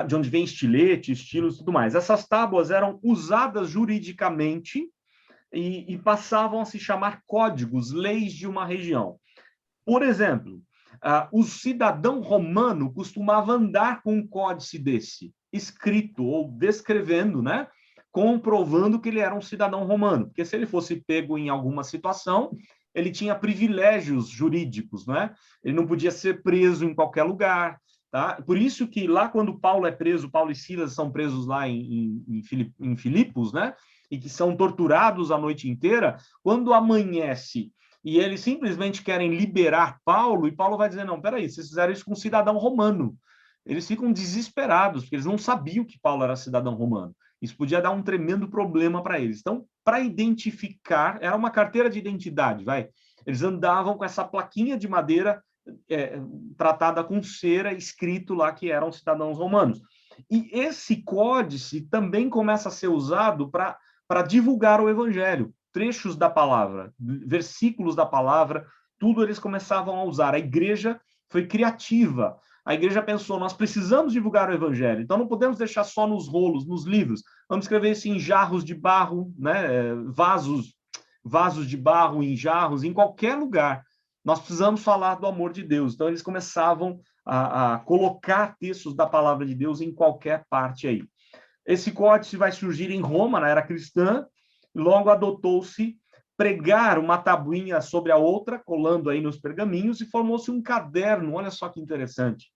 A: De onde vem estilete, estilos e tudo mais. Essas tábuas eram usadas juridicamente e passavam a se chamar códigos, leis de uma região. Por exemplo, o cidadão romano costumava andar com um códice desse, escrito ou descrevendo, né? Comprovando que ele era um cidadão romano, porque se ele fosse pego em alguma situação, ele tinha privilégios jurídicos, né? Ele não podia ser preso em qualquer lugar, tá? Por isso que lá quando Paulo é preso, Paulo e Silas são presos lá em Filipos, né? E que são torturados a noite inteira, quando amanhece e eles simplesmente querem liberar Paulo, e Paulo vai dizer, não, peraí, vocês fizeram isso com um cidadão romano. Eles ficam desesperados, porque eles não sabiam que Paulo era cidadão romano. Isso podia dar um tremendo problema para eles. Então, para identificar, era uma carteira de identidade, vai. Eles andavam com essa plaquinha de madeira tratada com cera, escrito lá que eram cidadãos romanos. E esse códice também começa a ser usado para divulgar o evangelho. Trechos da palavra, versículos da palavra, tudo eles começavam a usar. A igreja foi criativa. A igreja pensou, nós precisamos divulgar o evangelho, então não podemos deixar só nos rolos, nos livros. Vamos escrever isso em jarros de barro, né? vasos de barro, em jarros, em qualquer lugar. Nós precisamos falar do amor de Deus. Então eles começavam a colocar textos da palavra de Deus em qualquer parte aí. Esse códice vai surgir em Roma, na era cristã, e logo adotou-se pregar uma tabuinha sobre a outra, colando aí nos pergaminhos, e formou-se um caderno, olha só que interessante,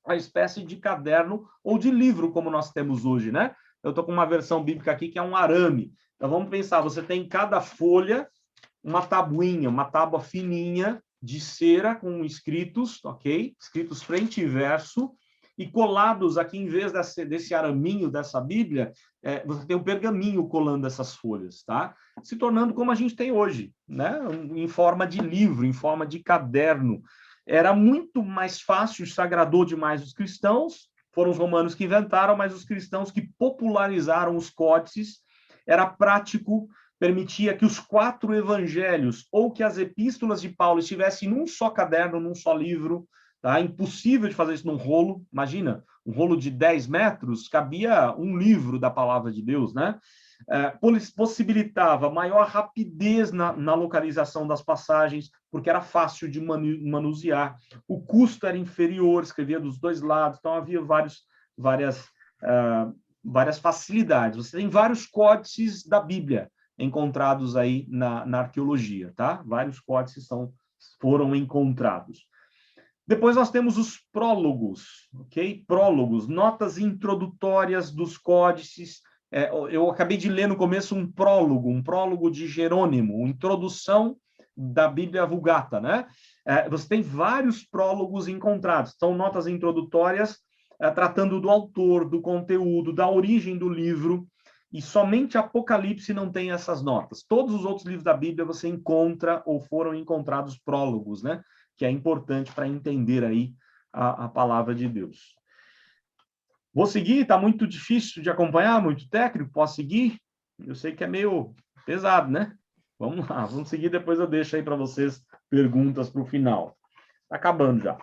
A: uma espécie de caderno ou de livro, como nós temos hoje, né? Eu estou com uma versão bíblica aqui que é um arame. Então, vamos pensar, você tem em cada folha uma tabuinha, uma tábua fininha de cera com escritos, ok? Escritos frente e verso, e colados aqui, em vez desse araminho dessa Bíblia, você tem um pergaminho colando essas folhas, tá? Se tornando como a gente tem hoje, né? Em forma de livro, em forma de caderno. Era muito mais fácil, isso agradou demais os cristãos, foram os romanos que inventaram, mas os cristãos que popularizaram os códices, era prático, permitia que os 4 evangelhos ou que as epístolas de Paulo estivessem num só caderno, num só livro, tá? Impossível de fazer isso num rolo, imagina, um rolo de 10 metros, cabia um livro da palavra de Deus, né? Possibilitava maior rapidez na localização das passagens, porque era fácil de manusear. O custo era inferior, escrevia dos 2 lados, então havia várias facilidades. Você tem vários códices da Bíblia encontrados aí na arqueologia, tá? Vários códices foram encontrados. Depois nós temos os prólogos, ok? Prólogos, notas introdutórias dos códices. Eu acabei de ler no começo um prólogo de Jerônimo, uma introdução da Bíblia Vulgata, né? Você tem vários prólogos encontrados. São notas introdutórias tratando do autor, do conteúdo, da origem do livro, e somente Apocalipse não tem essas notas. Todos os outros livros da Bíblia você encontra ou foram encontrados prólogos, né? Que é importante para entender aí a palavra de Deus. Vou seguir, está muito difícil de acompanhar, muito técnico, posso seguir? Eu sei que é meio pesado, né? Vamos lá, vamos seguir, depois eu deixo aí para vocês perguntas para o final. Está acabando já.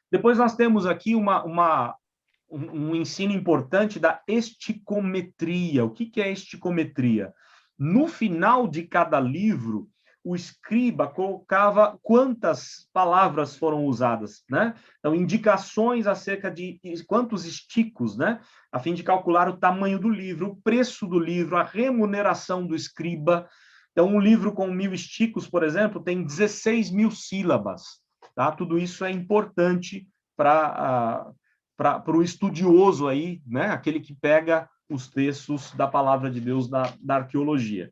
A: Depois nós temos aqui um ensino importante da esticometria. O que é esticometria? No final de cada livro, o escriba colocava quantas palavras foram usadas, né? Então, indicações acerca de quantos esticos, né? A fim de calcular o tamanho do livro, o preço do livro, a remuneração do escriba. Então, um livro com 1000 esticos, por exemplo, tem 16.000 sílabas. Tá? Tudo isso é importante para o estudioso aí, né? Aquele que pega os textos da palavra de Deus da arqueologia.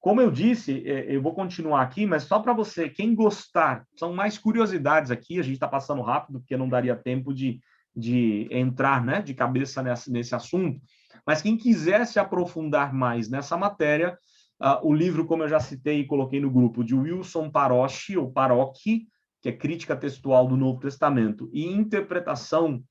A: Como eu disse, eu vou continuar aqui, mas só para você, quem gostar, são mais curiosidades aqui, a gente está passando rápido, porque não daria tempo de entrar, né, de cabeça nesse assunto, mas quem quiser se aprofundar mais nessa matéria, o livro, como eu já citei e coloquei no grupo, de Wilson Parochi, ou Parochi, que é Crítica Textual do Novo Testamento, e Interpretação,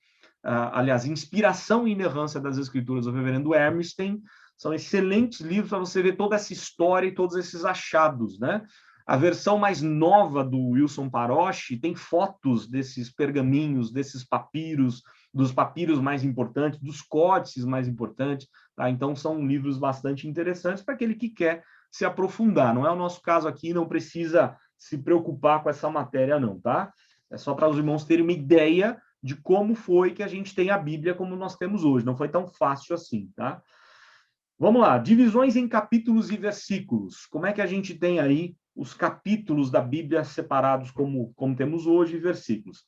A: aliás, Inspiração e Inerrância das Escrituras, do reverendo Hermiston, são excelentes livros para você ver toda essa história e todos esses achados, né? A versão mais nova do Wilson Parochi tem fotos desses pergaminhos, desses papiros, dos papiros mais importantes, dos códices mais importantes, tá? Então, são livros bastante interessantes para aquele que quer se aprofundar. Não é o nosso caso aqui, não precisa se preocupar com essa matéria, não, tá? É só para os irmãos terem uma ideia de como foi que a gente tem a Bíblia como nós temos hoje. Não foi tão fácil assim, tá? Vamos lá, divisões em capítulos e versículos. Como é que a gente tem aí os capítulos da Bíblia separados como temos hoje, e versículos?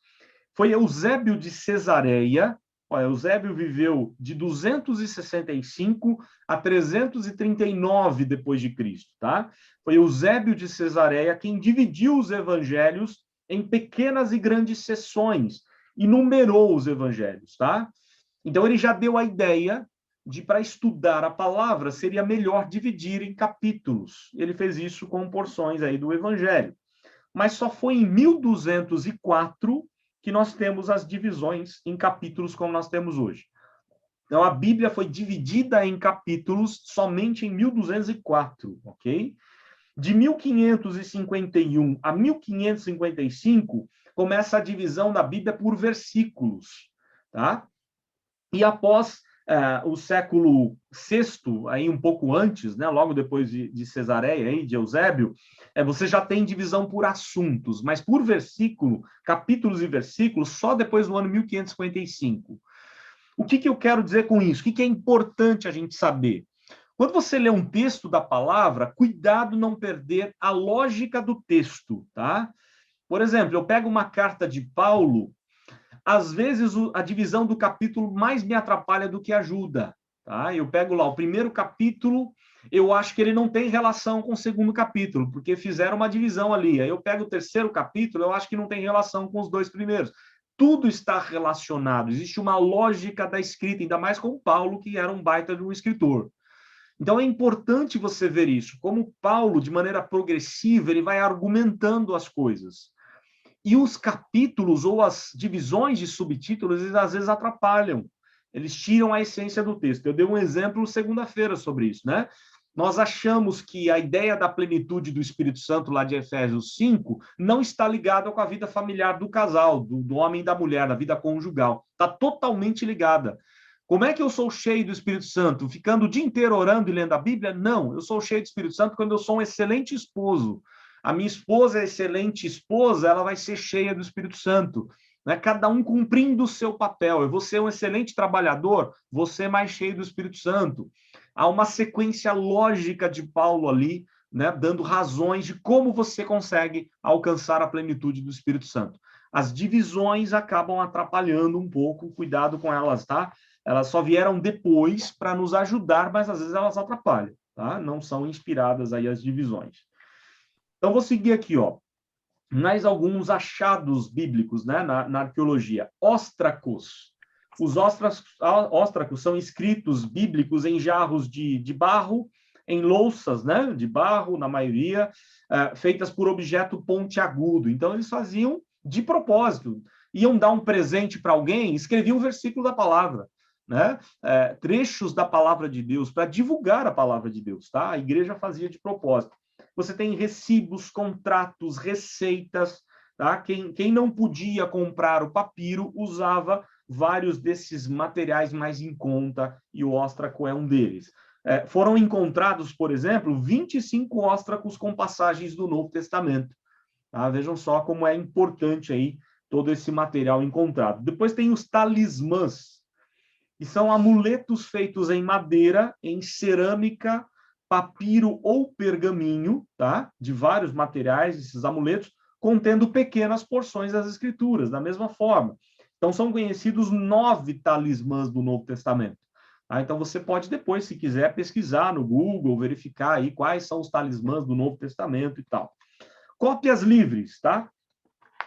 A: Foi Eusébio de Cesareia. Eusébio viveu de 265 a 339 depois de Cristo, tá? Foi Eusébio de Cesareia quem dividiu os evangelhos em pequenas e grandes seções e numerou os evangelhos, tá? Então ele já deu a ideia de, para estudar a palavra, seria melhor dividir em capítulos. Ele fez isso com porções aí do Evangelho. Mas só foi em 1204 que nós temos as divisões em capítulos como nós temos hoje. Então, a Bíblia foi dividida em capítulos somente em 1204, ok? De 1551 a 1555, começa a divisão da Bíblia por versículos, tá? E após o século VI, aí um pouco antes, né, logo depois de Cesareia, aí, de Eusébio, você já tem divisão por assuntos, mas por versículo, capítulos e versículos, só depois do ano 1555. O que eu quero dizer com isso? O que é importante a gente saber? Quando você lê um texto da palavra, cuidado não perder a lógica do texto, tá? Por exemplo, eu pego uma carta de Paulo, às vezes a divisão do capítulo mais me atrapalha do que ajuda, tá? Eu pego lá o primeiro capítulo, eu acho que ele não tem relação com o segundo capítulo, porque fizeram uma divisão ali. Aí eu pego o terceiro capítulo, eu acho que não tem relação com os dois primeiros. Tudo está relacionado, existe uma lógica da escrita, ainda mais com Paulo, que era um baita de um escritor. Então é importante você ver isso, como Paulo, de maneira progressiva, ele vai argumentando as coisas. E os capítulos ou as divisões de subtítulos, eles às vezes atrapalham. Eles tiram a essência do texto. Eu dei um exemplo segunda-feira sobre isso, né? Nós achamos que a ideia da plenitude do Espírito Santo, lá de Efésios 5, não está ligada com a vida familiar do casal, do homem e da mulher, da vida conjugal. Está totalmente ligada. Como é que eu sou cheio do Espírito Santo? Ficando o dia inteiro orando e lendo a Bíblia? Não, eu sou cheio do Espírito Santo quando eu sou um excelente esposo. A minha esposa é excelente esposa, ela vai ser cheia do Espírito Santo. Né? Cada um cumprindo o seu papel. Eu vou ser um excelente trabalhador, vou ser mais cheio do Espírito Santo. Há uma sequência lógica de Paulo ali, né, dando razões de como você consegue alcançar a plenitude do Espírito Santo. As divisões acabam atrapalhando um pouco, cuidado com elas, tá? Elas só vieram depois para nos ajudar, mas às vezes elas atrapalham, tá? Não são inspiradas aí as divisões. Então, vou seguir aqui, ó. Mais alguns achados bíblicos, né, na arqueologia. Óstracos. Os óstracos são escritos bíblicos em jarros de barro, em louças, né, de barro, na maioria, feitas por objeto pontiagudo. Então, eles faziam de propósito. Iam dar um presente para alguém, escreviam um versículo da palavra, né? Trechos da palavra de Deus, para divulgar a palavra de Deus, tá? A igreja fazia de propósito. Você tem recibos, contratos, receitas, tá? Quem não podia comprar o papiro usava vários desses materiais mais em conta, e o óstraco é um deles. Foram encontrados, por exemplo, 25 óstracos com passagens do Novo Testamento. Tá? Vejam só como é importante aí todo esse material encontrado. Depois tem os talismãs, que são amuletos feitos em madeira, em cerâmica, papiro ou pergaminho, tá? De vários materiais, esses amuletos, contendo pequenas porções das Escrituras, da mesma forma. Então, são conhecidos 9 talismãs do Novo Testamento. Tá? Então, você pode depois, se quiser, pesquisar no Google, verificar aí quais são os talismãs do Novo Testamento e tal. Cópias livres, tá?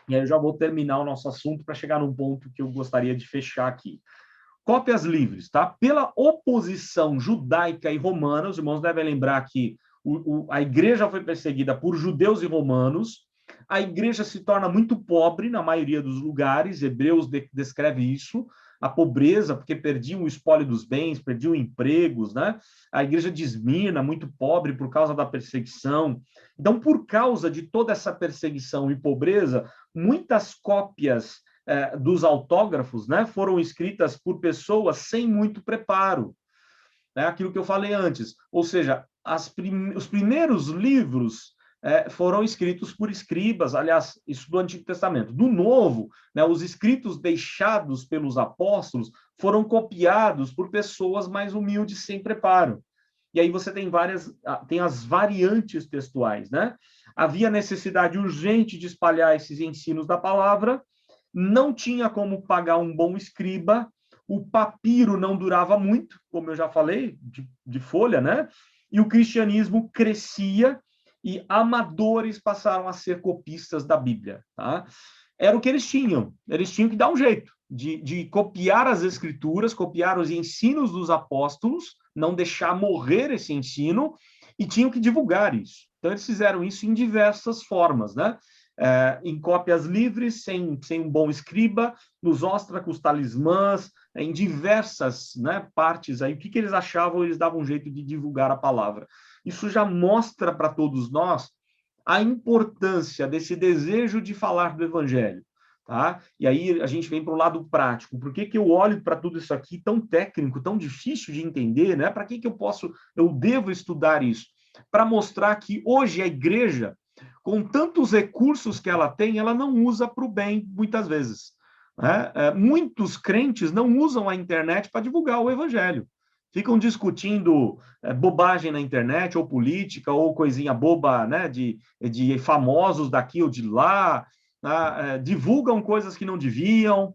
A: E aí eu já vou terminar o nosso assunto para chegar num ponto que eu gostaria de fechar aqui. Cópias livres, tá? Pela oposição judaica e romana, os irmãos devem lembrar que a igreja foi perseguida por judeus e romanos, a igreja se torna muito pobre na maioria dos lugares, Hebreus descreve isso, a pobreza, porque perdiam o espólio dos bens, perdiam empregos, né? A igreja de Esmirna, muito pobre por causa da perseguição. Então, por causa de toda essa perseguição e pobreza, muitas cópias dos autógrafos, né, foram escritas por pessoas sem muito preparo. Né? Aquilo que eu falei antes. Ou seja, os primeiros livros foram escritos por escribas, aliás, isso do Antigo Testamento. Do Novo, né, os escritos deixados pelos apóstolos foram copiados por pessoas mais humildes, sem preparo. E aí você tem as variantes textuais, né? Havia necessidade urgente de espalhar esses ensinos da palavra, não tinha como pagar um bom escriba, o papiro não durava muito, como eu já falei, de folha, né? E o cristianismo crescia, e amadores passaram a ser copistas da Bíblia. Tá? Era o que eles tinham que dar um jeito de copiar as Escrituras, copiar os ensinos dos apóstolos, não deixar morrer esse ensino, e tinham que divulgar isso. Então, eles fizeram isso em diversas formas, né? Em cópias livres, sem um bom escriba, nos óstracos, talismãs, em diversas, né, partes. Aí, o que eles achavam, eles davam um jeito de divulgar a palavra. Isso já mostra para todos nós a importância desse desejo de falar do Evangelho. Tá? E aí a gente vem para o lado prático. Por que eu olho para tudo isso aqui tão técnico, tão difícil de entender? Né? Para que eu devo estudar isso? Para mostrar que hoje a igreja, com tantos recursos que ela tem, ela não usa para o bem, muitas vezes. Né? Muitos crentes não usam a internet para divulgar o Evangelho. Ficam discutindo bobagem na internet, ou política, ou coisinha boba, né, de famosos daqui ou de lá, divulgam coisas que não deviam,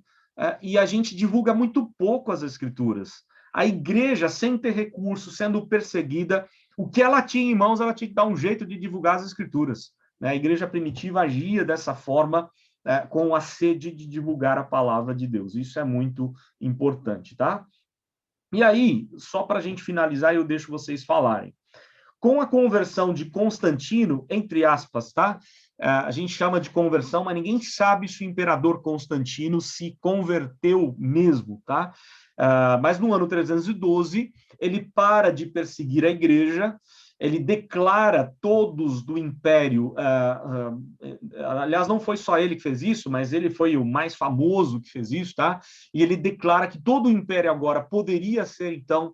A: e a gente divulga muito pouco as Escrituras. A igreja, sem ter recursos, sendo perseguida, o que ela tinha em mãos, ela tinha que dar um jeito de divulgar as Escrituras. Né? A igreja primitiva agia dessa forma, com a sede de divulgar a palavra de Deus. Isso é muito importante, tá? E aí, só para a gente finalizar, eu deixo vocês falarem. Com a conversão de Constantino, entre aspas, tá? A gente chama de conversão, mas ninguém sabe se o imperador Constantino se converteu mesmo, tá? Mas no ano 312, ele para de perseguir a igreja, ele declara todos do império, aliás, não foi só ele que fez isso, mas ele foi o mais famoso que fez isso, tá? E ele declara que todo o império agora poderia ser, então,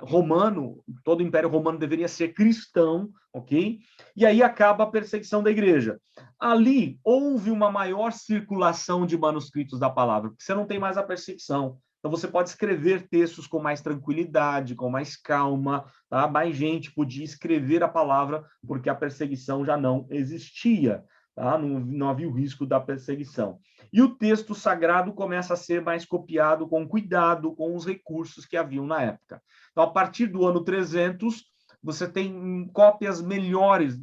A: romano, todo o império romano deveria ser cristão, ok? E aí acaba a perseguição da igreja. Ali houve uma maior circulação de manuscritos da palavra, porque você não tem mais a perseguição. Então, você pode escrever textos com mais tranquilidade, com mais calma, tá? Mais gente podia escrever a palavra, porque a perseguição já não existia, tá? Não havia o risco da perseguição. E o texto sagrado começa a ser mais copiado com cuidado, com os recursos que haviam na época. Então, a partir do ano 300, você tem cópias melhores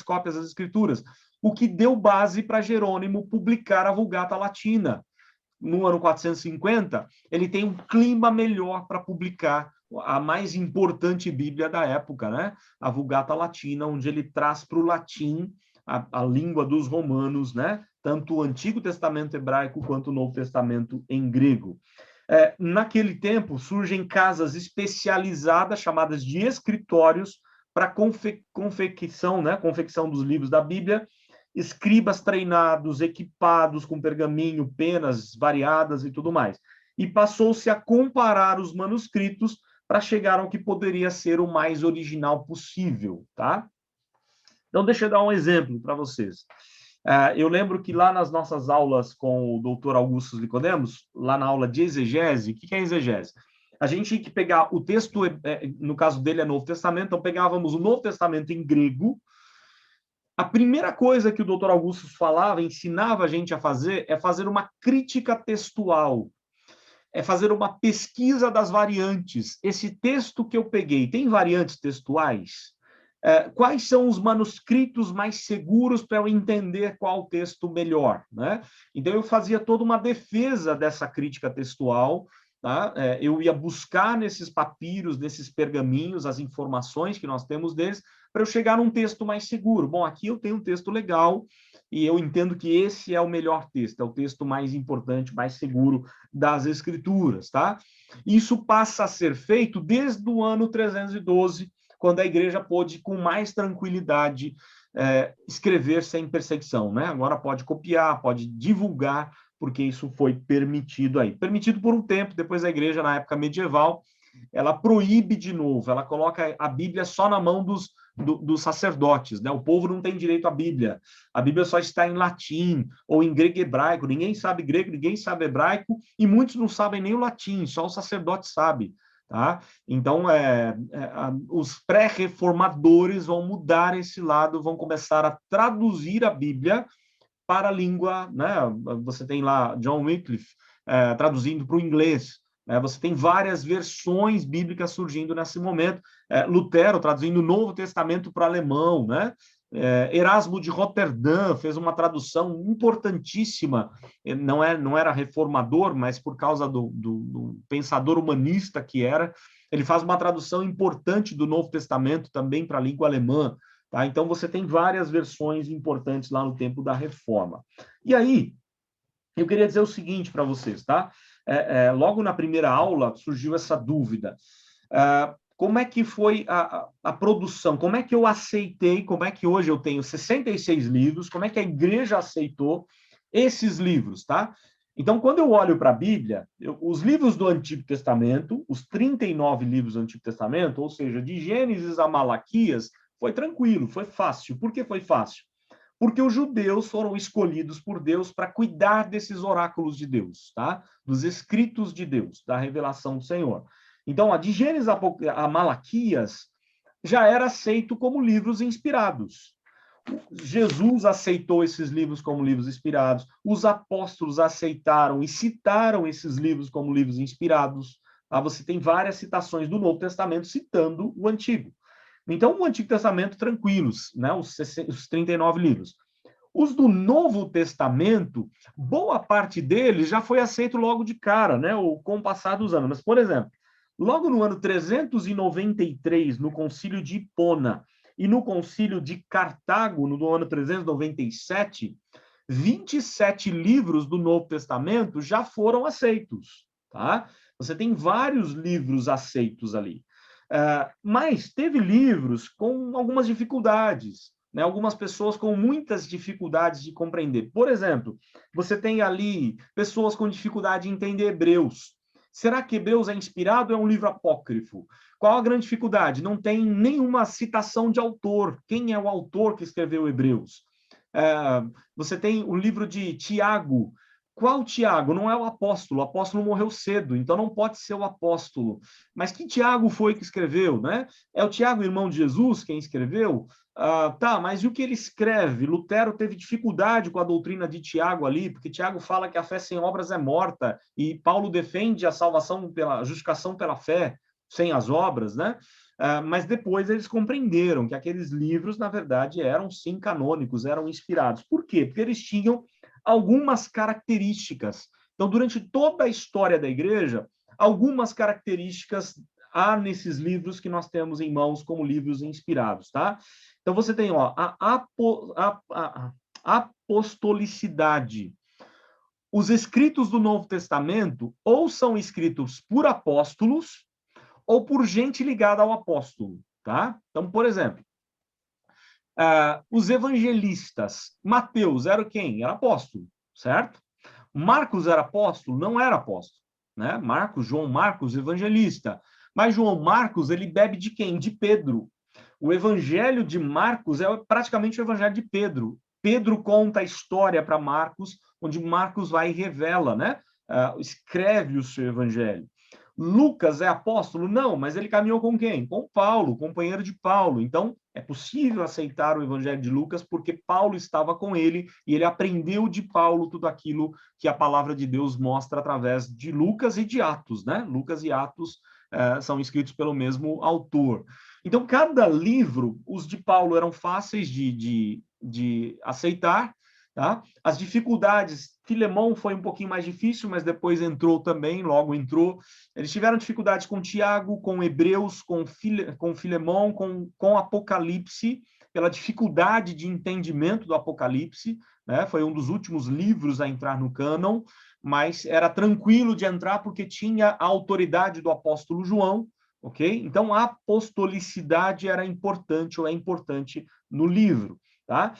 A: cópias das Escrituras, o que deu base para Jerônimo publicar a Vulgata Latina. No ano 450, ele tem um clima melhor para publicar a mais importante Bíblia da época, né? A Vulgata Latina, onde ele traz para o latim a língua dos romanos, né? Tanto o Antigo Testamento hebraico quanto o Novo Testamento em grego. Naquele tempo, surgem casas especializadas, chamadas de escritórios, para confecção, né? Confecção dos livros da Bíblia, escribas treinados, equipados com pergaminho, penas variadas e tudo mais. E passou-se a comparar os manuscritos para chegar ao que poderia ser o mais original possível, tá? Então, deixa eu dar um exemplo para vocês. Eu lembro que lá nas nossas aulas com o doutor Augusto Nicodemos, lá na aula de exegese, o que é exegese? a gente tinha que pegar o texto, no caso dele é Novo Testamento, então pegávamos o Novo Testamento em grego. A primeira coisa que o Dr. Augusto falava, ensinava a gente a fazer, é fazer uma crítica textual, é fazer uma pesquisa das variantes. Esse texto que eu peguei, tem variantes textuais? Quais são os manuscritos mais seguros para eu entender qual texto melhor, né? Então, eu fazia toda uma defesa dessa crítica textual, tá? Eu ia buscar nesses papiros, nesses pergaminhos, as informações que nós temos deles, para eu chegar num texto mais seguro. Bom, aqui eu tenho um texto legal, e eu entendo que esse é o melhor texto, é o texto mais importante, mais seguro das Escrituras, tá? Isso passa a ser feito desde o ano 312, quando a igreja pôde, com mais tranquilidade, escrever sem perseguição, né? Agora pode copiar, pode divulgar, porque isso foi permitido aí. Permitido por um tempo, depois a igreja, na época medieval, ela proíbe de novo, ela coloca a Bíblia só na mão dos sacerdotes, né? O povo não tem direito à Bíblia. A Bíblia só está em latim ou em grego e hebraico. Ninguém sabe grego, ninguém sabe hebraico, e muitos não sabem nem o latim, só o sacerdote sabe. Tá? Então, os pré-reformadores vão mudar esse lado, vão começar a traduzir a Bíblia para a língua, né? Você tem lá John Wycliffe traduzindo para o inglês, né? Você tem várias versões bíblicas surgindo nesse momento, Lutero traduzindo o Novo Testamento para o alemão, né? Erasmo de Roterdã fez uma tradução importantíssima, não era reformador, mas por causa do pensador humanista que era, ele faz uma tradução importante do Novo Testamento também para a língua alemã, tá? Então você tem várias versões importantes lá no tempo da Reforma. E aí, eu queria dizer o seguinte para vocês, tá? Logo na primeira aula surgiu essa dúvida. Como é que foi a produção? Como é que eu aceitei? Como é que hoje eu tenho 66 livros? Como é que a igreja aceitou esses livros, tá? Então, quando eu olho para a Bíblia, os livros do Antigo Testamento, os 39 livros do Antigo Testamento, ou seja, de Gênesis a Malaquias, foi tranquilo, foi fácil. Por que foi fácil? Porque os judeus foram escolhidos por Deus para cuidar desses oráculos de Deus, tá? Dos escritos de Deus, da revelação do Senhor. Então, de Gênesis a Malaquias já era aceito como livros inspirados. Jesus aceitou esses livros como livros inspirados, os apóstolos aceitaram e citaram esses livros como livros inspirados. Tá? Você tem várias citações do Novo Testamento citando o Antigo. Então, o Antigo Testamento, tranquilos, né? Os 39 livros. Os do Novo Testamento, boa parte deles já foi aceito logo de cara, né? Ou com o passar dos anos. Mas, por exemplo, logo no ano 393, no Concílio de Hipona, e no Concílio de Cartago, no ano 397, 27 livros do Novo Testamento já foram aceitos, tá? Você tem vários livros aceitos ali. Mas teve livros com algumas dificuldades, né? Algumas pessoas com muitas dificuldades de compreender. Por exemplo, você tem ali pessoas com dificuldade de entender Hebreus. Será que Hebreus é inspirado ou é um livro apócrifo? Qual a grande dificuldade? Não tem nenhuma citação de autor. Quem é o autor que escreveu Hebreus? Você tem o livro de Tiago. Qual Tiago? Não é o apóstolo morreu cedo, então não pode ser o apóstolo. Mas que Tiago foi que escreveu, né? É o Tiago, irmão de Jesus, quem escreveu? Tá, mas e o que ele escreve? Lutero teve dificuldade com a doutrina de Tiago ali, porque Tiago fala que a fé sem obras é morta, e Paulo defende a salvação a justificação pela fé, sem as obras, né? Mas depois eles compreenderam que aqueles livros, na verdade, eram sim canônicos, eram inspirados. Por quê? Porque eles tinham algumas características. Então, durante toda a história da igreja, algumas características há nesses livros que nós temos em mãos como livros inspirados, tá? Então, você tem a apostolicidade. Os escritos do Novo Testamento ou são escritos por apóstolos ou por gente ligada ao apóstolo, tá? Então, por exemplo, os evangelistas, Mateus era quem? Era apóstolo, certo? Marcos era apóstolo? Não era apóstolo, né? João Marcos, evangelista. Mas João Marcos, ele bebe de quem? De Pedro. O evangelho de Marcos é praticamente o evangelho de Pedro. Pedro conta a história para Marcos, onde Marcos vai e revela, né? Escreve o seu evangelho. Lucas é apóstolo? Não, mas ele caminhou com quem? Com Paulo, companheiro de Paulo. Então, é possível aceitar o evangelho de Lucas porque Paulo estava com ele e ele aprendeu de Paulo tudo aquilo que a palavra de Deus mostra através de Lucas e de Atos, né? Lucas e Atos são escritos pelo mesmo autor. Então, cada livro, os de Paulo eram fáceis de aceitar, tá? As dificuldades, Filemão foi um pouquinho mais difícil, mas depois entrou também, logo entrou. Eles tiveram dificuldades com Tiago, com Hebreus, com Filemão, com Apocalipse, pela dificuldade de entendimento do Apocalipse, né? Foi um dos últimos livros a entrar no cânon, mas era tranquilo de entrar porque tinha a autoridade do apóstolo João, ok? Então, a apostolicidade era importante, ou é importante no livro, tá?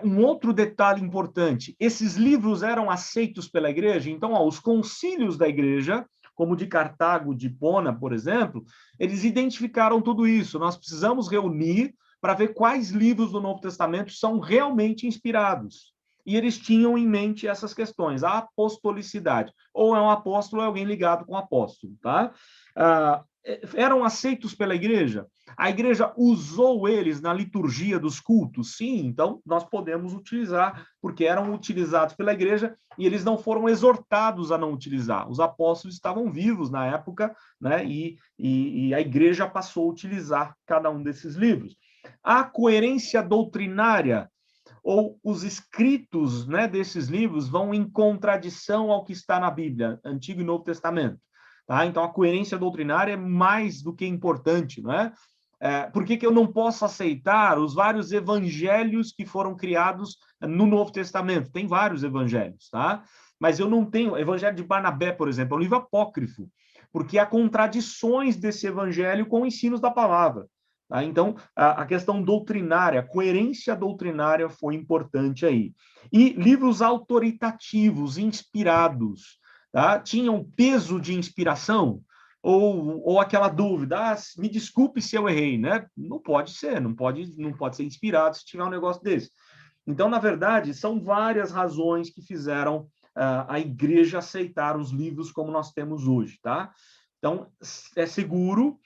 A: Um outro detalhe importante, esses livros eram aceitos pela igreja, então, os concílios da igreja, como de Cartago, de Hipona, por exemplo, eles identificaram tudo isso. Nós precisamos reunir para ver quais livros do Novo Testamento são realmente inspirados. E eles tinham em mente essas questões, a apostolicidade. Ou é um apóstolo ou é alguém ligado com o apóstolo, tá? Eram aceitos pela igreja? A igreja usou eles na liturgia dos cultos? Sim, então nós podemos utilizar, porque eram utilizados pela igreja e eles não foram exortados a não utilizar. Os apóstolos estavam vivos na época, né? E a igreja passou a utilizar cada um desses livros. A coerência doutrinária, ou os escritos, né, desses livros vão em contradição ao que está na Bíblia, Antigo e Novo Testamento. Tá? Então, a coerência doutrinária é mais do que importante, não é? Por que eu não posso aceitar os vários evangelhos que foram criados no Novo Testamento? Tem vários evangelhos, tá? Mas eu não tenho... O Evangelho de Barnabé, por exemplo, é um livro apócrifo, porque há contradições desse evangelho com ensinos da palavra. Tá? Então, a questão doutrinária, a coerência doutrinária foi importante aí. E livros autoritativos, inspirados, tá? Tinham peso de inspiração? Ou aquela dúvida, me desculpe se eu errei, né? Não pode ser, não pode ser inspirado se tiver um negócio desse. Então, na verdade, são várias razões que fizeram a igreja aceitar os livros como nós temos hoje, tá? Então, é seguro,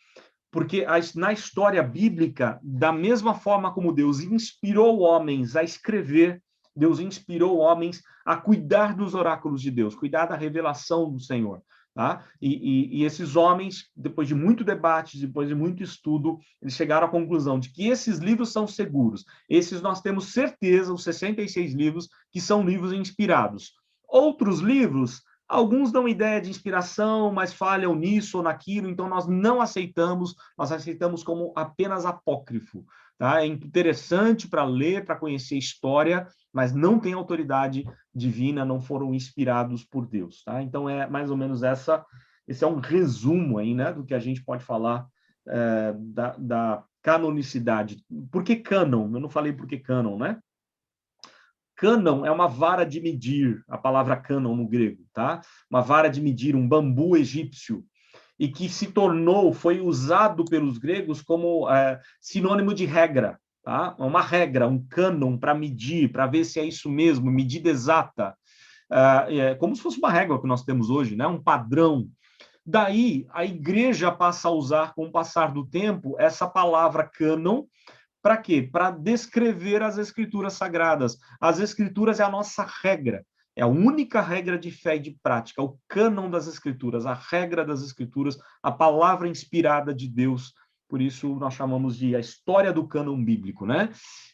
A: porque na história bíblica, da mesma forma como Deus inspirou homens a escrever, Deus inspirou homens a cuidar dos oráculos de Deus, cuidar da revelação do Senhor. Tá? E esses homens, depois de muito debate, depois de muito estudo, eles chegaram à conclusão de que esses livros são seguros. Esses nós temos certeza, os 66 livros, que são livros inspirados. Outros livros, alguns dão ideia de inspiração, mas falham nisso ou naquilo, então nós não aceitamos, nós aceitamos como apenas apócrifo. Tá? É interessante para ler, para conhecer história, mas não tem autoridade divina, não foram inspirados por Deus. Tá? Então, é mais ou menos esse é um resumo aí, né, do que a gente pode falar da canonicidade. Por que cânon? Eu não falei por que cânon, né? Cânon é uma vara de medir, a palavra cânon no grego, tá? Uma vara de medir, um bambu egípcio, e que foi usado pelos gregos como sinônimo de regra, tá? Uma regra, um cânon para medir, para ver se é isso mesmo, medida exata, como se fosse uma régua que nós temos hoje, né? Um padrão. Daí, a igreja passa a usar, com o passar do tempo, essa palavra cânon. Para quê? Para descrever as escrituras sagradas. As escrituras é a nossa regra. É a única regra de fé e de prática, o cânon das escrituras, a regra das escrituras, a palavra inspirada de Deus. Por isso nós chamamos de a história do cânon bíblico, né?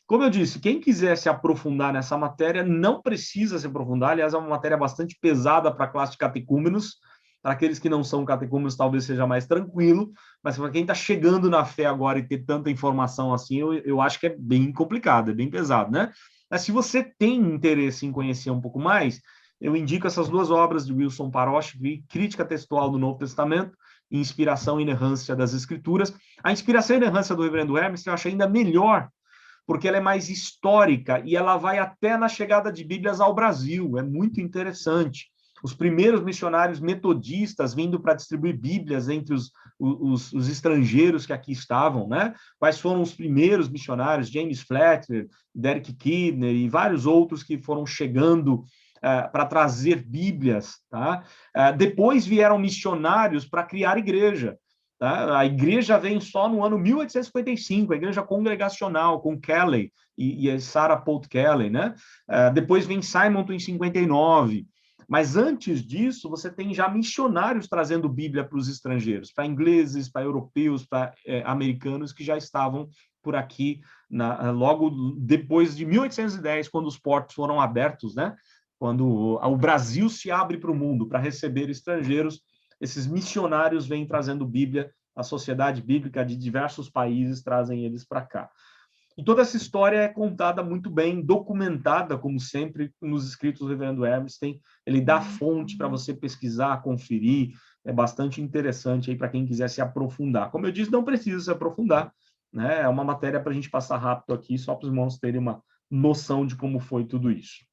A: Como eu disse, quem quiser se aprofundar nessa matéria, não precisa se aprofundar. Aliás, é uma matéria bastante pesada para a classe de catecúmenos. Para aqueles que não são catecúmenos, talvez seja mais tranquilo, mas para quem está chegando na fé agora e ter tanta informação assim, eu acho que é bem complicado, é bem pesado, né? Mas se você tem interesse em conhecer um pouco mais, eu indico essas duas obras de Wilson Parosh, Crítica Textual do Novo Testamento e Inspiração e Inerrância das Escrituras. A Inspiração e Inerrância do Reverendo Hermes eu acho ainda melhor, porque ela é mais histórica e ela vai até na chegada de Bíblias ao Brasil, é muito interessante. Os primeiros missionários metodistas vindo para distribuir Bíblias entre os estrangeiros que aqui estavam, né? Quais foram os primeiros missionários? James Fletcher, Derek Kidner e vários outros que foram chegando para trazer Bíblias, tá? Depois vieram missionários para criar igreja. Tá? A igreja vem só no ano 1855, a igreja congregacional, com Kelly e Sarah Polt Kelly, né? Depois vem Simonton em 59. Mas antes disso, você tem já missionários trazendo Bíblia para os estrangeiros, para ingleses, para europeus, para americanos que já estavam por aqui, logo depois de 1810, quando os portos foram abertos, né? Quando o Brasil se abre para o mundo para receber estrangeiros, esses missionários vêm trazendo Bíblia, a sociedade bíblica de diversos países trazem eles para cá. E toda essa história é contada muito bem, documentada, como sempre, nos escritos do Reverendo Hermes. Ele dá fonte para você pesquisar, conferir, é bastante interessante aí para quem quiser se aprofundar. Como eu disse, não precisa se aprofundar, né? É uma matéria para a gente passar rápido aqui, só para os irmãos terem uma noção de como foi tudo isso.